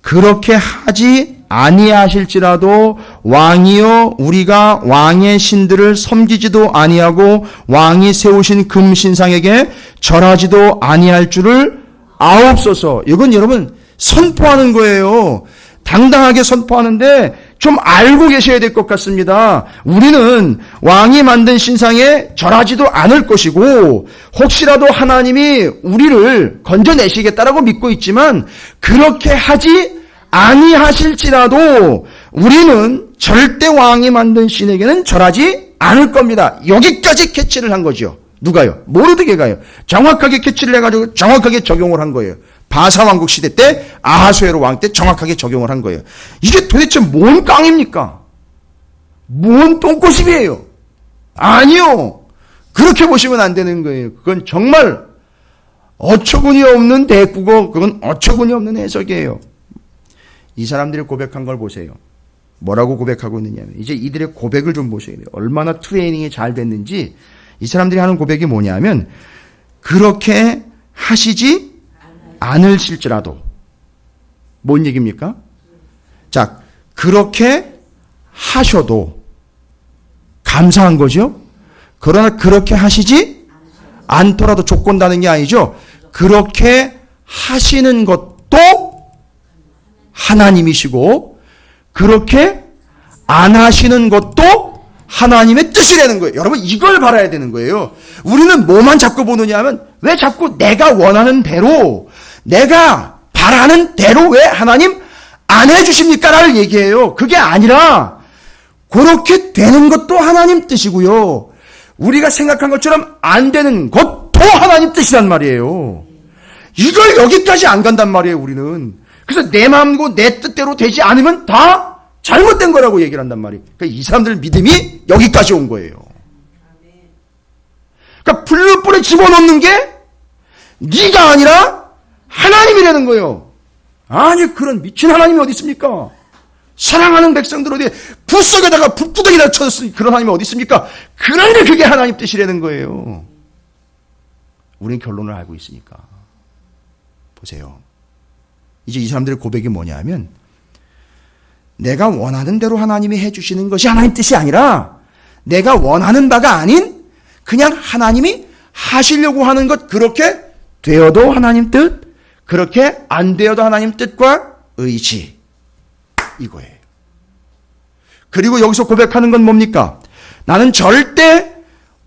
그렇게 하지 아니하실지라도 왕이여 우리가 왕의 신들을 섬기지도 아니하고 왕이 세우신 금신상에게 절하지도 아니할 줄을 아옵소서. 이건 여러분 선포하는 거예요. 당당하게 선포하는데 좀 알고 계셔야 될 것 같습니다. 우리는 왕이 만든 신상에 절하지도 않을 것이고 혹시라도 하나님이 우리를 건져내시겠다라고 믿고 있지만 그렇게 하지 아니하실지라도 우리는 절대 왕이 만든 신에게는 절하지 않을 겁니다. 여기까지 캐치를 한 거죠. 누가요? 모르드게가요. 정확하게 캐치를 해가지고 정확하게 적용을 한 거예요. 바사왕국 시대 때 아하수에로 왕 때 정확하게 적용을 한 거예요. 이게 도대체 뭔 깡입니까? 뭔 똥꼬집이에요? 아니요. 그렇게 보시면 안 되는 거예요. 그건 정말 어처구니 없는 대국어, 그건 어처구니 없는 해석이에요. 이 사람들이 고백한 걸 보세요. 뭐라고 고백하고 있느냐면 이제 이들의 고백을 좀 보셔야 돼요. 얼마나 트레이닝이 잘 됐는지. 이 사람들이 하는 고백이 뭐냐면 그렇게 하시지 않으실지라도 뭔 얘기입니까? 자, 그렇게 하셔도 감사한 거죠. 그러나 그렇게 하시지 않더라도 조건 다는 게 아니죠. 그렇게 하시는 것도 하나님이시고 그렇게 안 하시는 것도 하나님의 뜻이라는 거예요. 여러분 이걸 바라야 되는 거예요. 우리는 뭐만 자꾸 보느냐 하면 왜 자꾸 내가 원하는 대로 내가 바라는 대로 왜 하나님 안 해주십니까? 라를 얘기해요. 그게 아니라 그렇게 되는 것도 하나님 뜻이고요. 우리가 생각한 것처럼 안 되는 것도 하나님 뜻이란 말이에요. 이걸 여기까지 안 간단 말이에요. 우리는. 그래서 내 마음고 내 뜻대로 되지 않으면 다 잘못된 거라고 얘기를 한단 말이에요. 그러니까 이 사람들 믿음이 여기까지 온 거예요. 그러니까 풀무불에 집어넣는 게 네가 아니라 하나님이라는 거예요. 아니 그런 미친 하나님이 어디 있습니까? 사랑하는 백성들 어디 붓속에다가 불구덩이나 쳐졌으니 그런 하나님이 어디 있습니까? 그런데 그게 하나님 뜻이라는 거예요. 우리는 결론을 알고 있으니까. 보세요. 이제 이 사람들의 고백이 뭐냐면 내가 원하는 대로 하나님이 해주시는 것이 하나님 뜻이 아니라 내가 원하는 바가 아닌 그냥 하나님이 하시려고 하는 것 그렇게 되어도 하나님 뜻 그렇게 안 되어도 하나님 뜻과 의지 이거예요. 그리고 여기서 고백하는 건 뭡니까? 나는 절대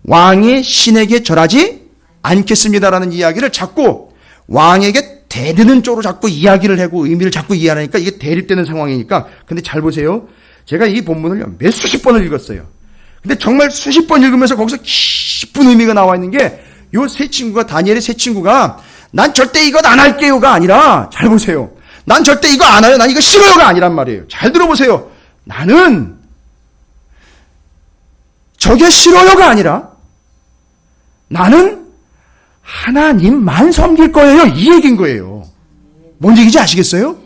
왕의 신에게 절하지 않겠습니다라는 이야기를 자꾸 왕에게 대드는 쪽으로 자꾸 이야기를 하고 의미를 자꾸 이해하니까 이게 대립되는 상황이니까. 근데 잘 보세요. 제가 이 본문을 몇 수십 번을 읽었어요. 근데 정말 수십 번 읽으면서 거기서 깊은 의미가 나와 있는 게 요 세 친구가 다니엘의 세 친구가 난 절대 이것 안 할게요가 아니라 잘 보세요. 난 절대 이거 안 해요. 난 이거 싫어요가 아니란 말이에요. 잘 들어보세요. 나는 저게 싫어요가 아니라 나는 하나님만 섬길 거예요. 이 얘기인 거예요. 뭔 얘기인지 아시겠어요?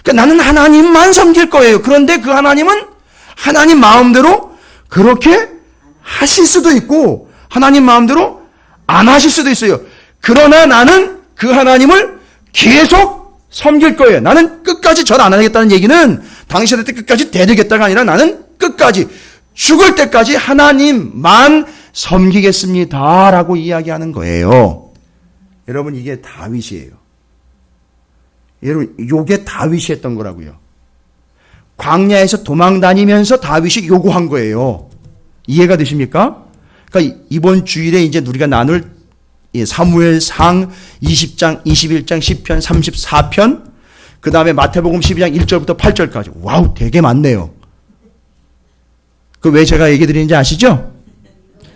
그러니까 나는 하나님만 섬길 거예요. 그런데 그 하나님은 하나님 마음대로 그렇게 하실 수도 있고 하나님 마음대로 안 하실 수도 있어요. 그러나 나는 그 하나님을 계속 섬길 거예요. 나는 끝까지 절 안 하겠다는 얘기는 당신한테 끝까지 대들겠다가 아니라 나는 끝까지 죽을 때까지 하나님만 섬기겠습니다. 라고 이야기하는 거예요. 여러분 이게 다윗이에요. 여러분 요게 다윗이 했던 거라고요. 광야에서 도망 다니면서 다윗이 요구한 거예요. 이해가 되십니까? 그러니까 이번 주일에 이제 우리가 나눌 사무엘상 20장, 21장, 10편, 34편, 그 다음에 마태복음 12장 1절부터 8절까지. 와우, 되게 많네요. 그 왜 제가 얘기 드리는지 아시죠?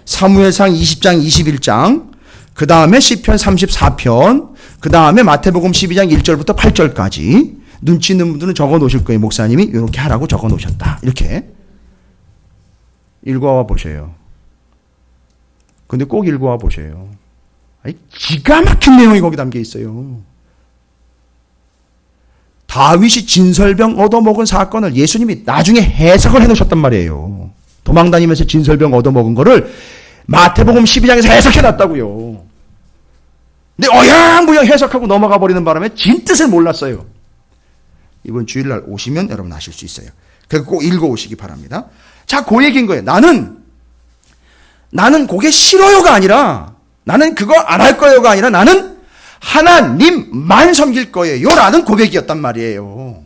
사무엘상 20장, 21장, 그 다음에 시편 34편, 그 다음에 마태복음 12장 1절부터 8절까지 눈치 있는 분들은 적어 놓으실 거예요. 목사님이 이렇게 하라고 적어 놓으셨다. 이렇게 읽어와 보세요. 근데 꼭 읽어와 보세요. 아니, 기가 막힌 내용이 거기 담겨 있어요. 다윗이 진설병 얻어먹은 사건을 예수님이 나중에 해석을 해놓으셨단 말이에요. 도망다니면서 진설병 얻어먹은 거를 마태복음 12장에서 해석해놨다고요. 근데 어영부영 해석하고 넘어가 버리는 바람에 진뜻을 몰랐어요. 이번 주일날 오시면 여러분 아실 수 있어요. 그래서 꼭 읽어오시기 바랍니다. 자, 그 얘기인 거예요. 나는 그게 싫어요가 아니라, 나는 그거 안 할 거요가 아니라, 나는 하나님만 섬길 거예요 라는 고백이었단 말이에요.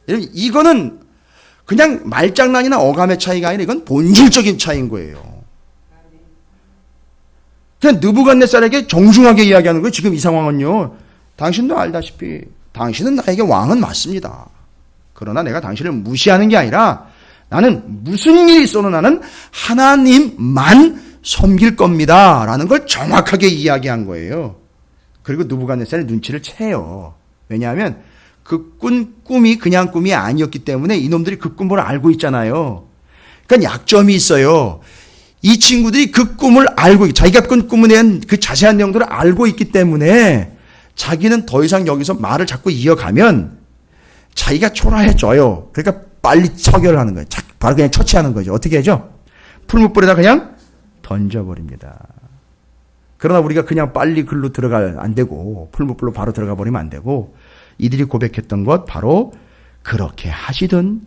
여러분, 이거는 그냥 말장난이나 어감의 차이가 아니라 이건 본질적인 차이인 거예요. 그냥 느부갓네살에게 정중하게 이야기하는 거예요. 지금 이 상황은요, 당신도 알다시피 당신은 나에게 왕은 맞습니다. 그러나 내가 당신을 무시하는 게 아니라 나는 무슨 일이 있어도 나는 하나님만 섬길 겁니다 라는 걸 정확하게 이야기한 거예요. 그리고 느부갓네살의 눈치를 채요. 왜냐하면 그 꿈이 그냥 꿈이 아니었기 때문에 이놈들이 그 꿈을 알고 있잖아요. 그러니까 약점이 있어요. 이 친구들이 그 꿈을 알고, 자기가 꾼 꿈에 대한 그 자세한 내용들을 알고 있기 때문에 자기는 더 이상 여기서 말을 자꾸 이어가면 자기가 초라해져요. 그러니까 빨리 처결하는 거예요. 바로 그냥 처치하는 거죠. 어떻게 하죠? 풀무불에다 그냥 던져버립니다. 그러나 우리가 그냥 빨리 글로 안 되고, 풀무불로 바로 들어가 버리면 안 되고, 이들이 고백했던 것 바로 그렇게 하시든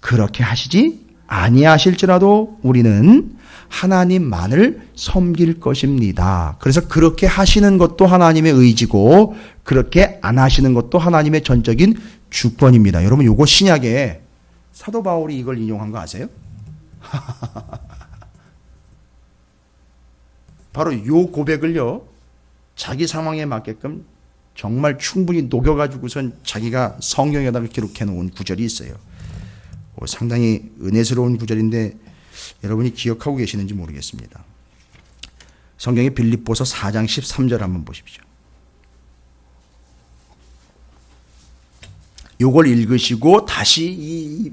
그렇게 하시지 아니하실지라도 우리는 하나님만을 섬길 것입니다. 그래서 그렇게 하시는 것도 하나님의 의지고 그렇게 안 하시는 것도 하나님의 전적인 주권입니다. 여러분, 요거 신약에 사도 바울이 이걸 인용한 거 아세요? 바로 요 고백을요, 자기 상황에 맞게끔 정말 충분히 녹여가지고선 자기가 성경에다가 기록해 놓은 구절이 있어요. 상당히 은혜스러운 구절인데 여러분이 기억하고 계시는지 모르겠습니다. 성경의 빌립보서 4장 13절 한번 보십시오. 요걸 읽으시고 다시 이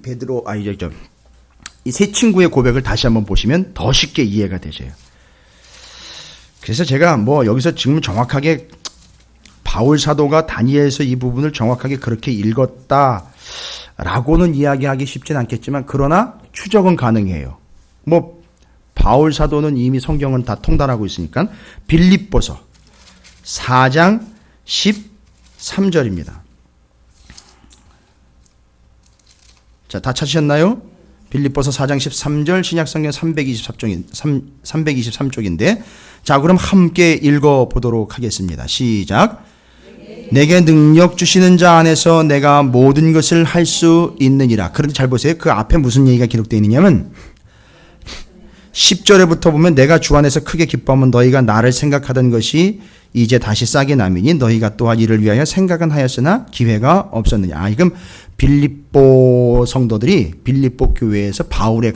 세 친구의 고백을 다시 한번 보시면 더 쉽게 이해가 되셔요. 그래서 제가 여기서 지금 정확하게 바울 사도가 다니엘서 이 부분을 정확하게 그렇게 읽었다라고는 이야기하기 쉽진 않겠지만, 그러나 추적은 가능해요. 바울 사도는 이미 성경은 다 통달하고 있으니까. 빌립보서 4장 13절입니다. 자, 다 찾으셨나요? 빌립보서 4장 13절, 신약성경 323쪽인데, 자, 그럼 함께 읽어보도록 하겠습니다. 시작. 내게 능력 주시는 자 안에서 내가 모든 것을 할 수 있느니라. 그런데 잘 보세요. 그 앞에 무슨 얘기가 기록되어 있느냐면 10절에부터 보면 내가 주 안에서 크게 기뻐하면 너희가 나를 생각하던 것이 이제 다시 싹이 나미니 너희가 또한 이를 위하여 생각은 하였으나 기회가 없었느냐. 지금 빌립보 성도들이 빌립보 교회에서 바울의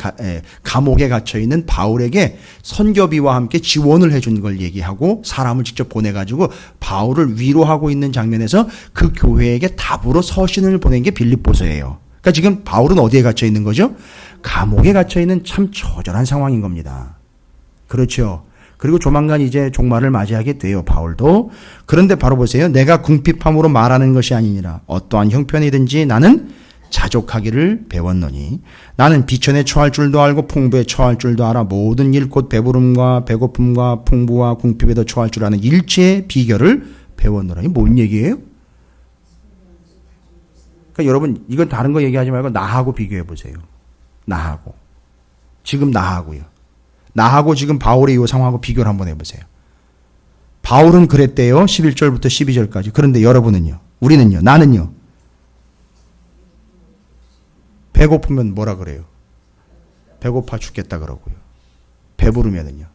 감옥에 갇혀있는 바울에게 선교비와 함께 지원을 해준 걸 얘기하고 사람을 직접 보내가지고 바울을 위로하고 있는 장면에서 그 교회에게 답으로 서신을 보낸 게 빌립보서예요. 그러니까 지금 바울은 어디에 갇혀있는 거죠? 감옥에 갇혀있는 참 처절한 상황인 겁니다. 그렇죠. 그리고 조만간 이제 종말을 맞이하게 돼요, 바울도. 그런데 바로 보세요. 내가 궁핍함으로 말하는 것이 아니니라. 어떠한 형편이든지 나는 자족하기를 배웠노니 나는 비천에 처할 줄도 알고 풍부에 처할 줄도 알아. 모든 일 곧 배부름과 배고픔과 풍부와 궁핍에도 처할 줄 아는 일체의 비결을 배웠노라. 이게 뭔 얘기예요? 그러니까 여러분, 이건 다른 거 얘기하지 말고 나하고 비교해 보세요. 나하고. 지금 나하고요. 나하고 지금 바울의 이 상황하고 비교를 한번 해보세요. 바울은 그랬대요. 11절부터 12절까지. 그런데 여러분은요? 우리는요? 나는요? 배고프면 뭐라 그래요? 배고파 죽겠다 그러고요. 배부르면은요?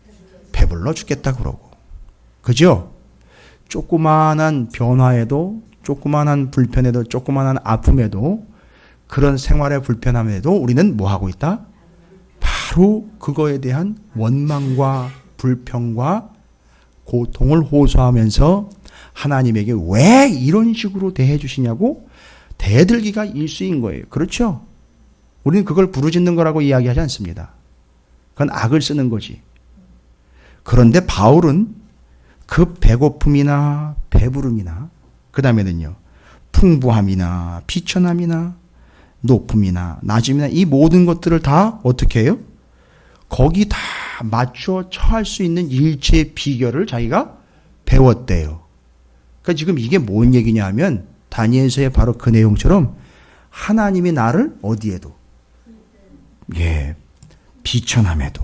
배불러 죽겠다 그러고. 그죠? 조그마한 변화에도, 조그마한 불편에도, 조그마한 아픔에도, 그런 생활의 불편함에도 우리는 뭐 하고 있다? 바로 그거에 대한 원망과 불평과 고통을 호소하면서 하나님에게 왜 이런 식으로 대해 주시냐고 대들기가 일수인 거예요. 그렇죠? 우리는 그걸 부르짖는 거라고 이야기하지 않습니다. 그건 악을 쓰는 거지. 그런데 바울은 그 배고픔이나 배부름이나 그 다음에는요, 풍부함이나 비천함이나 높음이나 낮음이나 이 모든 것들을 다 어떻게 해요? 거기 다 맞춰 처할 수 있는 일체의 비결을 자기가 배웠대요. 그러니까 지금 이게 뭔 얘기냐 하면 다니엘서의 바로 그 내용처럼 하나님이 나를 어디에도 비천함에도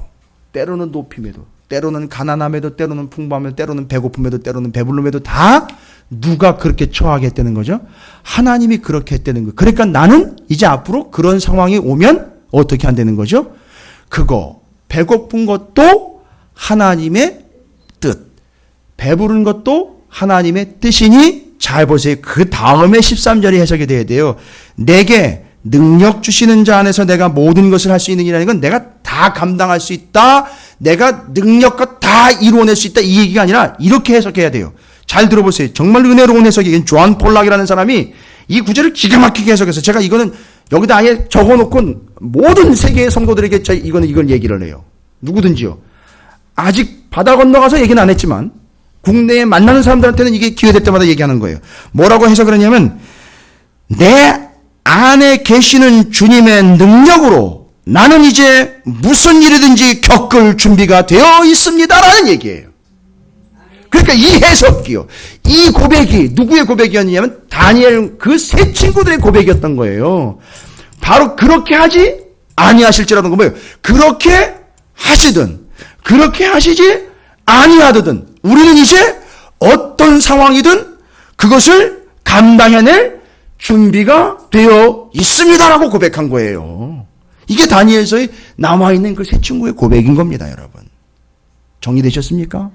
때로는 높임에도 때로는 가난함에도 때로는 풍부함에도 때로는 배고픔에도 때로는 배불름에도 다 누가 그렇게 처하게 했다는 거죠? 하나님이 그렇게 했다는 거예요. 그러니까 나는 이제 앞으로 그런 상황이 오면 어떻게 한다는 거죠? 그거 배고픈 것도 하나님의 뜻, 배부른 것도 하나님의 뜻이니 잘 보세요. 그 다음에 13절이 해석이 돼야 돼요. 내게 능력 주시는 자 안에서 내가 모든 것을 할 수 있는 일이라는 건 내가 다 감당할 수 있다. 내가 능력과 다 이루어낼 수 있다. 이 얘기가 아니라 이렇게 해석해야 돼요. 잘 들어보세요. 정말 은혜로운 해석이 조한 폴락이라는 사람이 이 구절을 기가 막히게 해석해서 제가 이거는 여기다 아예 적어놓고 모든 세계의 성도들에게 이걸 얘기를 해요. 누구든지요. 아직 바다 건너가서 얘기는 안 했지만 국내에 만나는 사람들한테는 이게 기회될 때마다 얘기하는 거예요. 뭐라고 해석을 하냐면 내 안에 계시는 주님의 능력으로 나는 이제 무슨 일이든지 겪을 준비가 되어 있습니다라는 얘기예요. 그러니까 이 해석이요. 이 고백이 누구의 고백이었냐면 다니엘 그 세 친구들의 고백이었던 거예요. 바로 그렇게 하지 아니하실지라는 거 뭐예요? 그렇게 하시든 그렇게 하시지 아니하든 우리는 이제 어떤 상황이든 그것을 감당해낼 준비가 되어 있습니다라고 고백한 거예요. 이게 다니엘서에 남아있는 그 세 친구의 고백인 겁니다, 여러분. 정리되셨습니까?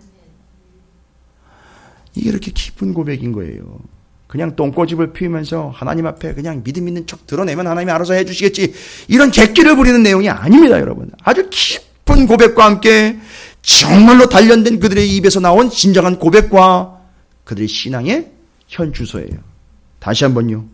이게 이렇게 깊은 고백인 거예요. 그냥 똥꼬집을 피우면서 하나님 앞에 그냥 믿음 있는 척 드러내면 하나님이 알아서 해주시겠지. 이런 객기를 부리는 내용이 아닙니다, 여러분. 아주 깊은 고백과 함께 정말로 단련된 그들의 입에서 나온 진정한 고백과 그들의 신앙의 현주소예요. 다시 한번요.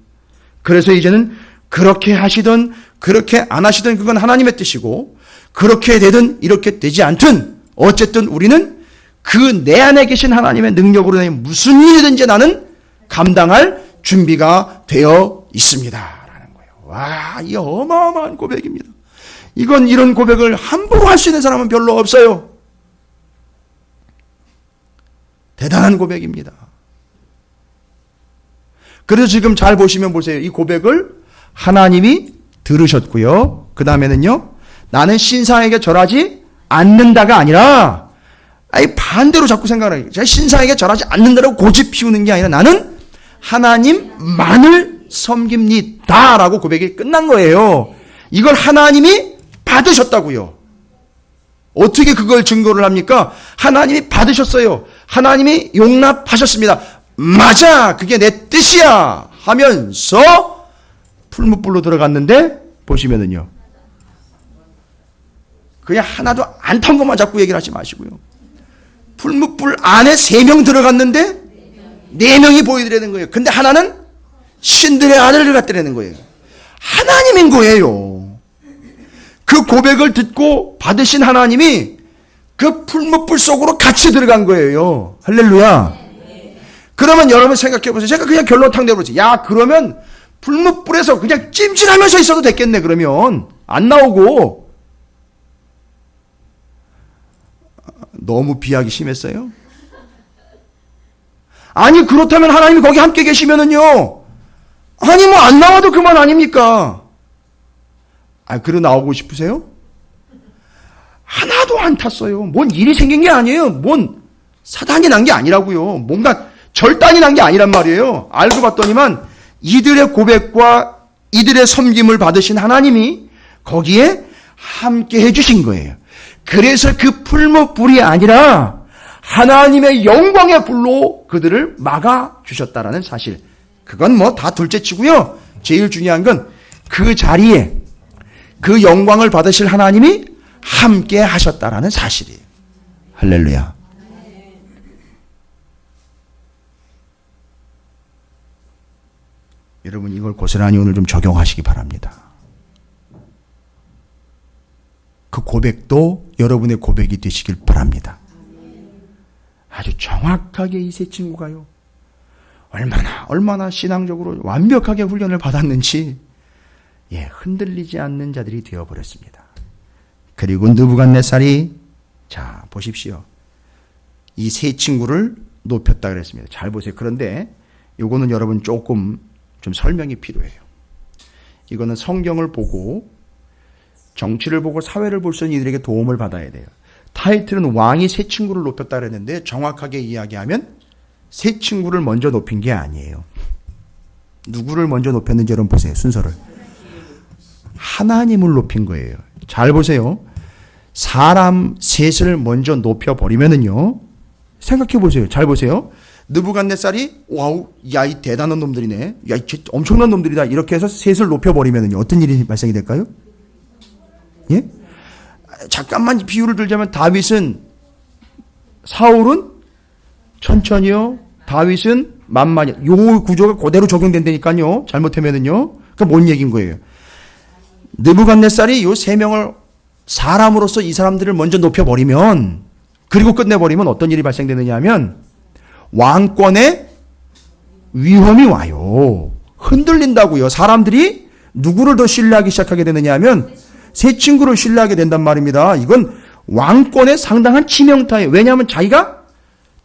그래서 이제는 그렇게 하시든 그렇게 안 하시든 그건 하나님의 뜻이고 그렇게 되든 이렇게 되지 않든 어쨌든 우리는 그 내 안에 계신 하나님의 능력으로 무슨 일이든지 나는 감당할 준비가 되어 있습니다. 라는 거예요. 와, 이 어마어마한 고백입니다. 이런 고백을 함부로 할 수 있는 사람은 별로 없어요. 대단한 고백입니다. 그래서 지금 잘 보시면 보세요. 이 고백을 하나님이 들으셨고요. 그 다음에는요. 나는 신상에게 절하지 않는다가 아니라 반대로 자꾸 생각을 해요. 신상에게 절하지 않는다라고 고집 피우는 게 아니라 나는 하나님만을 섬깁니다 라고 고백이 끝난 거예요. 이걸 하나님이 받으셨다고요. 어떻게 그걸 증거를 합니까? 하나님이 받으셨어요. 하나님이 용납하셨습니다. 맞아, 그게 내 뜻이야 하면서 풀무불로 들어갔는데 보시면은요. 그냥 하나도 안 탄 것만 자꾸 얘기를 하지 마시고요. 풀무불 안에 3명 들어갔는데 4명이 보이더라는 거예요. 근데 하나는 신들의 아들을 갖더라는 거예요. 하나님인 거예요. 그 고백을 듣고 받으신 하나님이 그 풀무불 속으로 같이 들어간 거예요. 할렐루야. 그러면 여러분 생각해 보세요. 제가 그냥 결론 탁 내버렸어요. 야, 그러면 풀무불에서 그냥 찜질하면서 있어도 됐겠네. 그러면 안 나오고. 너무 비하기 심했어요? 아니, 그렇다면 하나님이 거기 함께 계시면은요. 아니, 뭐 안 나와도 그만 아닙니까? 그러 나오고 싶으세요? 하나도 안 탔어요. 뭔 일이 생긴 게 아니에요. 뭔 사단이 난 게 아니라고요. 뭔가 절단이 난 게 아니란 말이에요. 알고 봤더니만 이들의 고백과 이들의 섬김을 받으신 하나님이 거기에 함께 해주신 거예요. 그래서 그 풀무불이 아니라 하나님의 영광의 불로 그들을 막아주셨다라는 사실. 그건 뭐 다 둘째치고요. 제일 중요한 건 그 자리에 그 영광을 받으실 하나님이 함께 하셨다라는 사실이에요. 할렐루야. 여러분 이걸 고스란히 오늘 좀 적용하시기 바랍니다. 그 고백도 여러분의 고백이 되시길 바랍니다. 아주 정확하게 이 세 친구가요. 얼마나 신앙적으로 완벽하게 훈련을 받았는지 흔들리지 않는 자들이 되어버렸습니다. 그리고 느부갓네살이 자, 보십시오. 이 세 친구를 높였다 그랬습니다. 잘 보세요. 그런데 요거는 여러분 조금 좀 설명이 필요해요. 이거는 성경을 보고 정치를 보고 사회를 볼 수 있는 이들에게 도움을 받아야 돼요. 타이틀은 왕이 세 친구를 높였다 그랬는데 정확하게 이야기하면 세 친구를 먼저 높인 게 아니에요. 누구를 먼저 높였는지 여러분 보세요. 순서를. 하나님을 높인 거예요. 잘 보세요. 사람 셋을 먼저 높여버리면은요. 생각해 보세요. 잘 보세요. 느부갓네살이 와우, 야, 이 대단한 놈들이네. 야, 이 엄청난 놈들이다. 이렇게 해서 셋을 높여버리면은요. 어떤 일이 발생이 될까요? 예? 잠깐만 비유를 들자면 사울은 천천히요. 다윗은 만만히. 요 구조가 그대로 적용된다니까요. 잘못하면은요. 그러니까 뭔 얘기인 거예요? 느부갓네살이 요 세 명을 사람으로서 이 사람들을 먼저 높여버리면 그리고 끝내버리면 어떤 일이 발생되느냐 하면 왕권에 위험이 와요. 흔들린다고요. 사람들이 누구를 더 신뢰하기 시작하게 되느냐 하면 세 친구를 신뢰하게 된단 말입니다. 이건 왕권에 상당한 치명타예요. 왜냐하면 자기가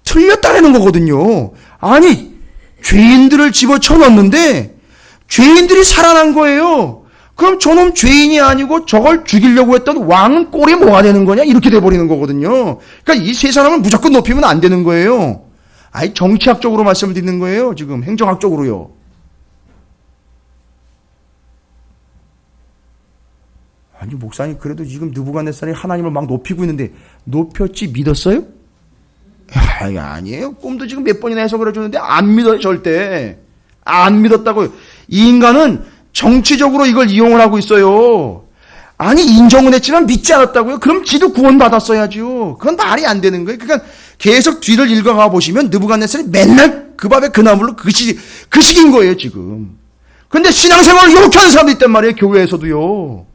틀렸다라는 거거든요. 아니, 죄인들을 집어쳐 넣었는데 죄인들이 살아난 거예요. 그럼 저놈 죄인이 아니고 저걸 죽이려고 했던 왕은 꼴이 뭐가 되는 거냐? 이렇게 돼버리는 거거든요. 그러니까 이 세 사람을 무조건 높이면 안 되는 거예요. 아니, 정치학적으로 말씀을 드리는 거예요. 지금 행정학적으로요. 아니, 목사님 그래도 지금 느부갓네살이 하나님을 막 높이고 있는데 높였지 믿었어요? 아니에요. 꿈도 지금 몇 번이나 해석을 해줬는데 안 믿어요. 절대. 안 믿었다고요. 이 인간은 정치적으로 이걸 이용을 하고 있어요. 아니, 인정은 했지만 믿지 않았다고요? 그럼 지도 구원받았어야죠. 그건 말이 안 되는 거예요. 그러니까 계속 뒤를 읽어가 보시면 느부갓네살이 맨날 그 밥에 그 나물로 그 식인 거예요, 지금. 근데 신앙생활을 이렇게 하는 사람도 있단 말이에요, 교회에서도요.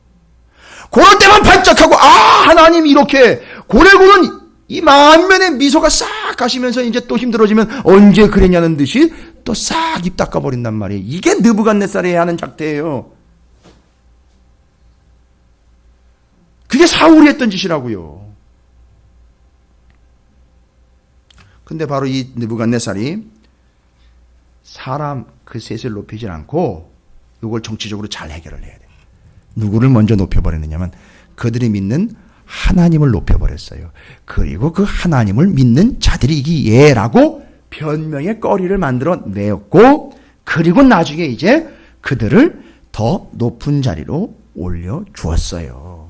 그럴 때만 반짝하고, 하나님 이렇게, 고래고는 이 만면의 미소가 싹 가시면서 이제 또 힘들어지면 언제 그랬냐는 듯이 또 싹 입 닦아버린단 말이에요. 이게 느부갓네살이 하는 작태예요. 그게 사울이 했던 짓이라고요. 근데 바로 이 느부갓네살이 사람 그 셋을 높이질 않고 이걸 정치적으로 잘 해결을 해야 돼요. 누구를 먼저 높여버렸느냐면 그들이 믿는 하나님을 높여버렸어요. 그리고 그 하나님을 믿는 자들이기에라고 변명의 거리를 만들어 내었고, 그리고 나중에 이제 그들을 더 높은 자리로 올려 주었어요.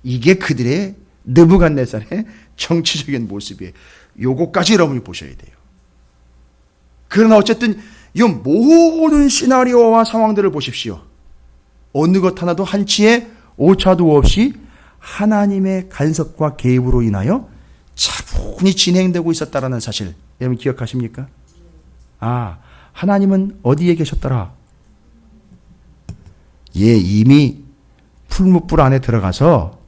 이게 그들의 느부갓네살의 정치적인 모습이에요. 요거까지 여러분이 보셔야 돼요. 그러나 어쨌든 이 모든 시나리오와 상황들을 보십시오. 어느 것 하나도 한치의 오차도 없이 하나님의 간섭과 개입으로 인하여 차분히 진행되고 있었다라는 사실 여러분 기억하십니까? 하나님은 어디에 계셨더라? 이미 풀무불 안에 들어가서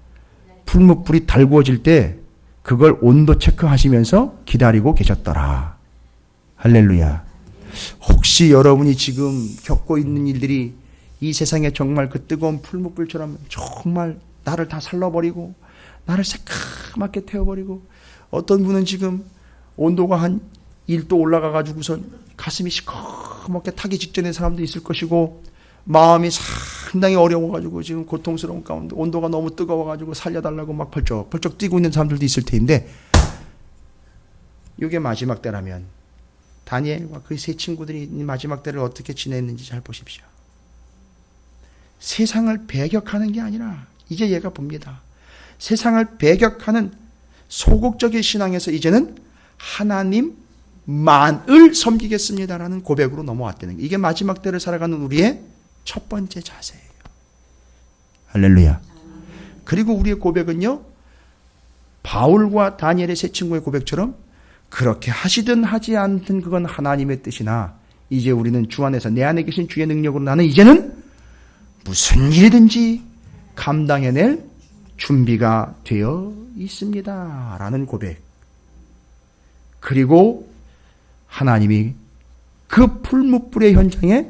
풀무불이 달구어질 때 그걸 온도 체크하시면서 기다리고 계셨더라. 할렐루야. 혹시 여러분이 지금 겪고 있는 일들이 이 세상에 정말 그 뜨거운 풀무불처럼 정말 나를 다 살라버리고 나를 새까맣게 태워버리고, 어떤 분은 지금 온도가 한 1도 올라가가지고서 가슴이 시커멓게 타기 직전의 사람도 있을 것이고, 마음이 상당히 어려워가지고 지금 고통스러운 가운데 온도가 너무 뜨거워가지고 살려달라고 막 벌쩍 뛰고 있는 사람들도 있을 텐데, 이게 마지막 때라면 다니엘과 그 세 친구들이 마지막 때를 어떻게 지냈는지 잘 보십시오. 세상을 배격하는 게 아니라 이제 얘가 봅니다. 세상을 배격하는 소극적인 신앙에서 이제는 하나님만을 섬기겠습니다라는 고백으로 넘어왔다는 게, 이게 마지막 때를 살아가는 우리의 첫 번째 자세예요. 할렐루야. 그리고 우리의 고백은요, 바울과 다니엘의 세 친구의 고백처럼 그렇게 하시든 하지 않든 그건 하나님의 뜻이나, 이제 우리는 주 안에서 내 안에 계신 주의 능력으로 나는 이제는 무슨 일이든지 감당해낼 준비가 되어 있습니다 라는 고백. 그리고 하나님이 그 풀무불의 현장에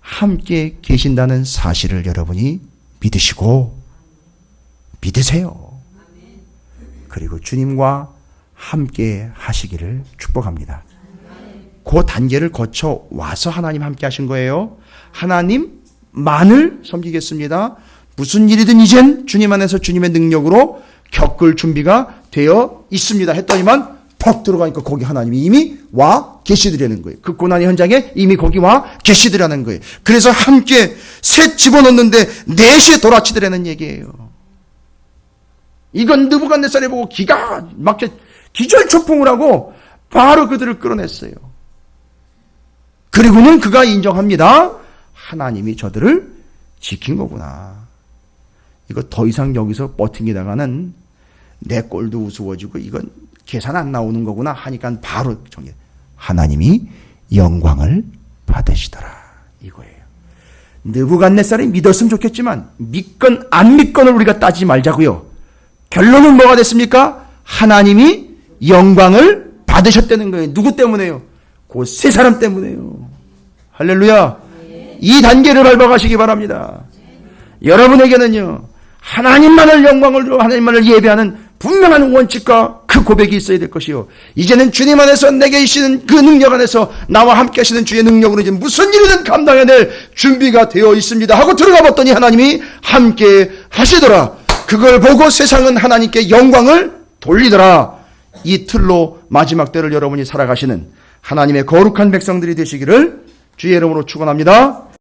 함께 계신다는 사실을 여러분이 믿으시고 믿으세요. 그리고 주님과 함께 하시기를 축복합니다. 그 단계를 거쳐 와서 하나님 함께 하신 거예요. 하나님만을 섬기겠습니다. 무슨 일이든 이젠 주님 안에서 주님의 능력으로 겪을 준비가 되어 있습니다 했더니만 퍽 들어가니까 거기 하나님이 이미 와 계시더라는 거예요. 그 고난의 현장에 이미 거기 와 계시더라는 거예요. 그래서 함께 셋 집어넣는데 넷이 돌아치더라는 얘기예요. 이건 느부갓네살이 보고 기가 막혀 기절초풍을 하고 바로 그들을 끌어냈어요. 그리고는 그가 인정합니다. 하나님이 저들을 지킨 거구나. 이거 더 이상 여기서 버티기다가는 내 꼴도 우스워지고 이건 계산 안 나오는 거구나 하니까 바로 정해. 하나님이 영광을 받으시더라. 이거예요. 느부갓네살이 믿었으면 좋겠지만 믿건 안 믿건을 우리가 따지지 말자고요. 결론은 뭐가 됐습니까? 하나님이 영광을 받으셨다는 거예요. 누구 때문에요? 그 세 사람 때문에요. 할렐루야. 이 단계를 밟아가시기 바랍니다. 여러분에게는요, 하나님만을 영광을, 하나님만을 예배하는 분명한 원칙과 그 고백이 있어야 될 것이요. 이제는 주님 안에서 내게 계시는 그 능력 안에서 나와 함께 하시는 주의 능력으로 이제 무슨 일이든 감당해낼 준비가 되어 있습니다 하고 들어가 봤더니 하나님이 함께 하시더라. 그걸 보고 세상은 하나님께 영광을 돌리더라. 이 틀로 마지막 때를 여러분이 살아가시는 하나님의 거룩한 백성들이 되시기를 주의 이름으로 축원합니다.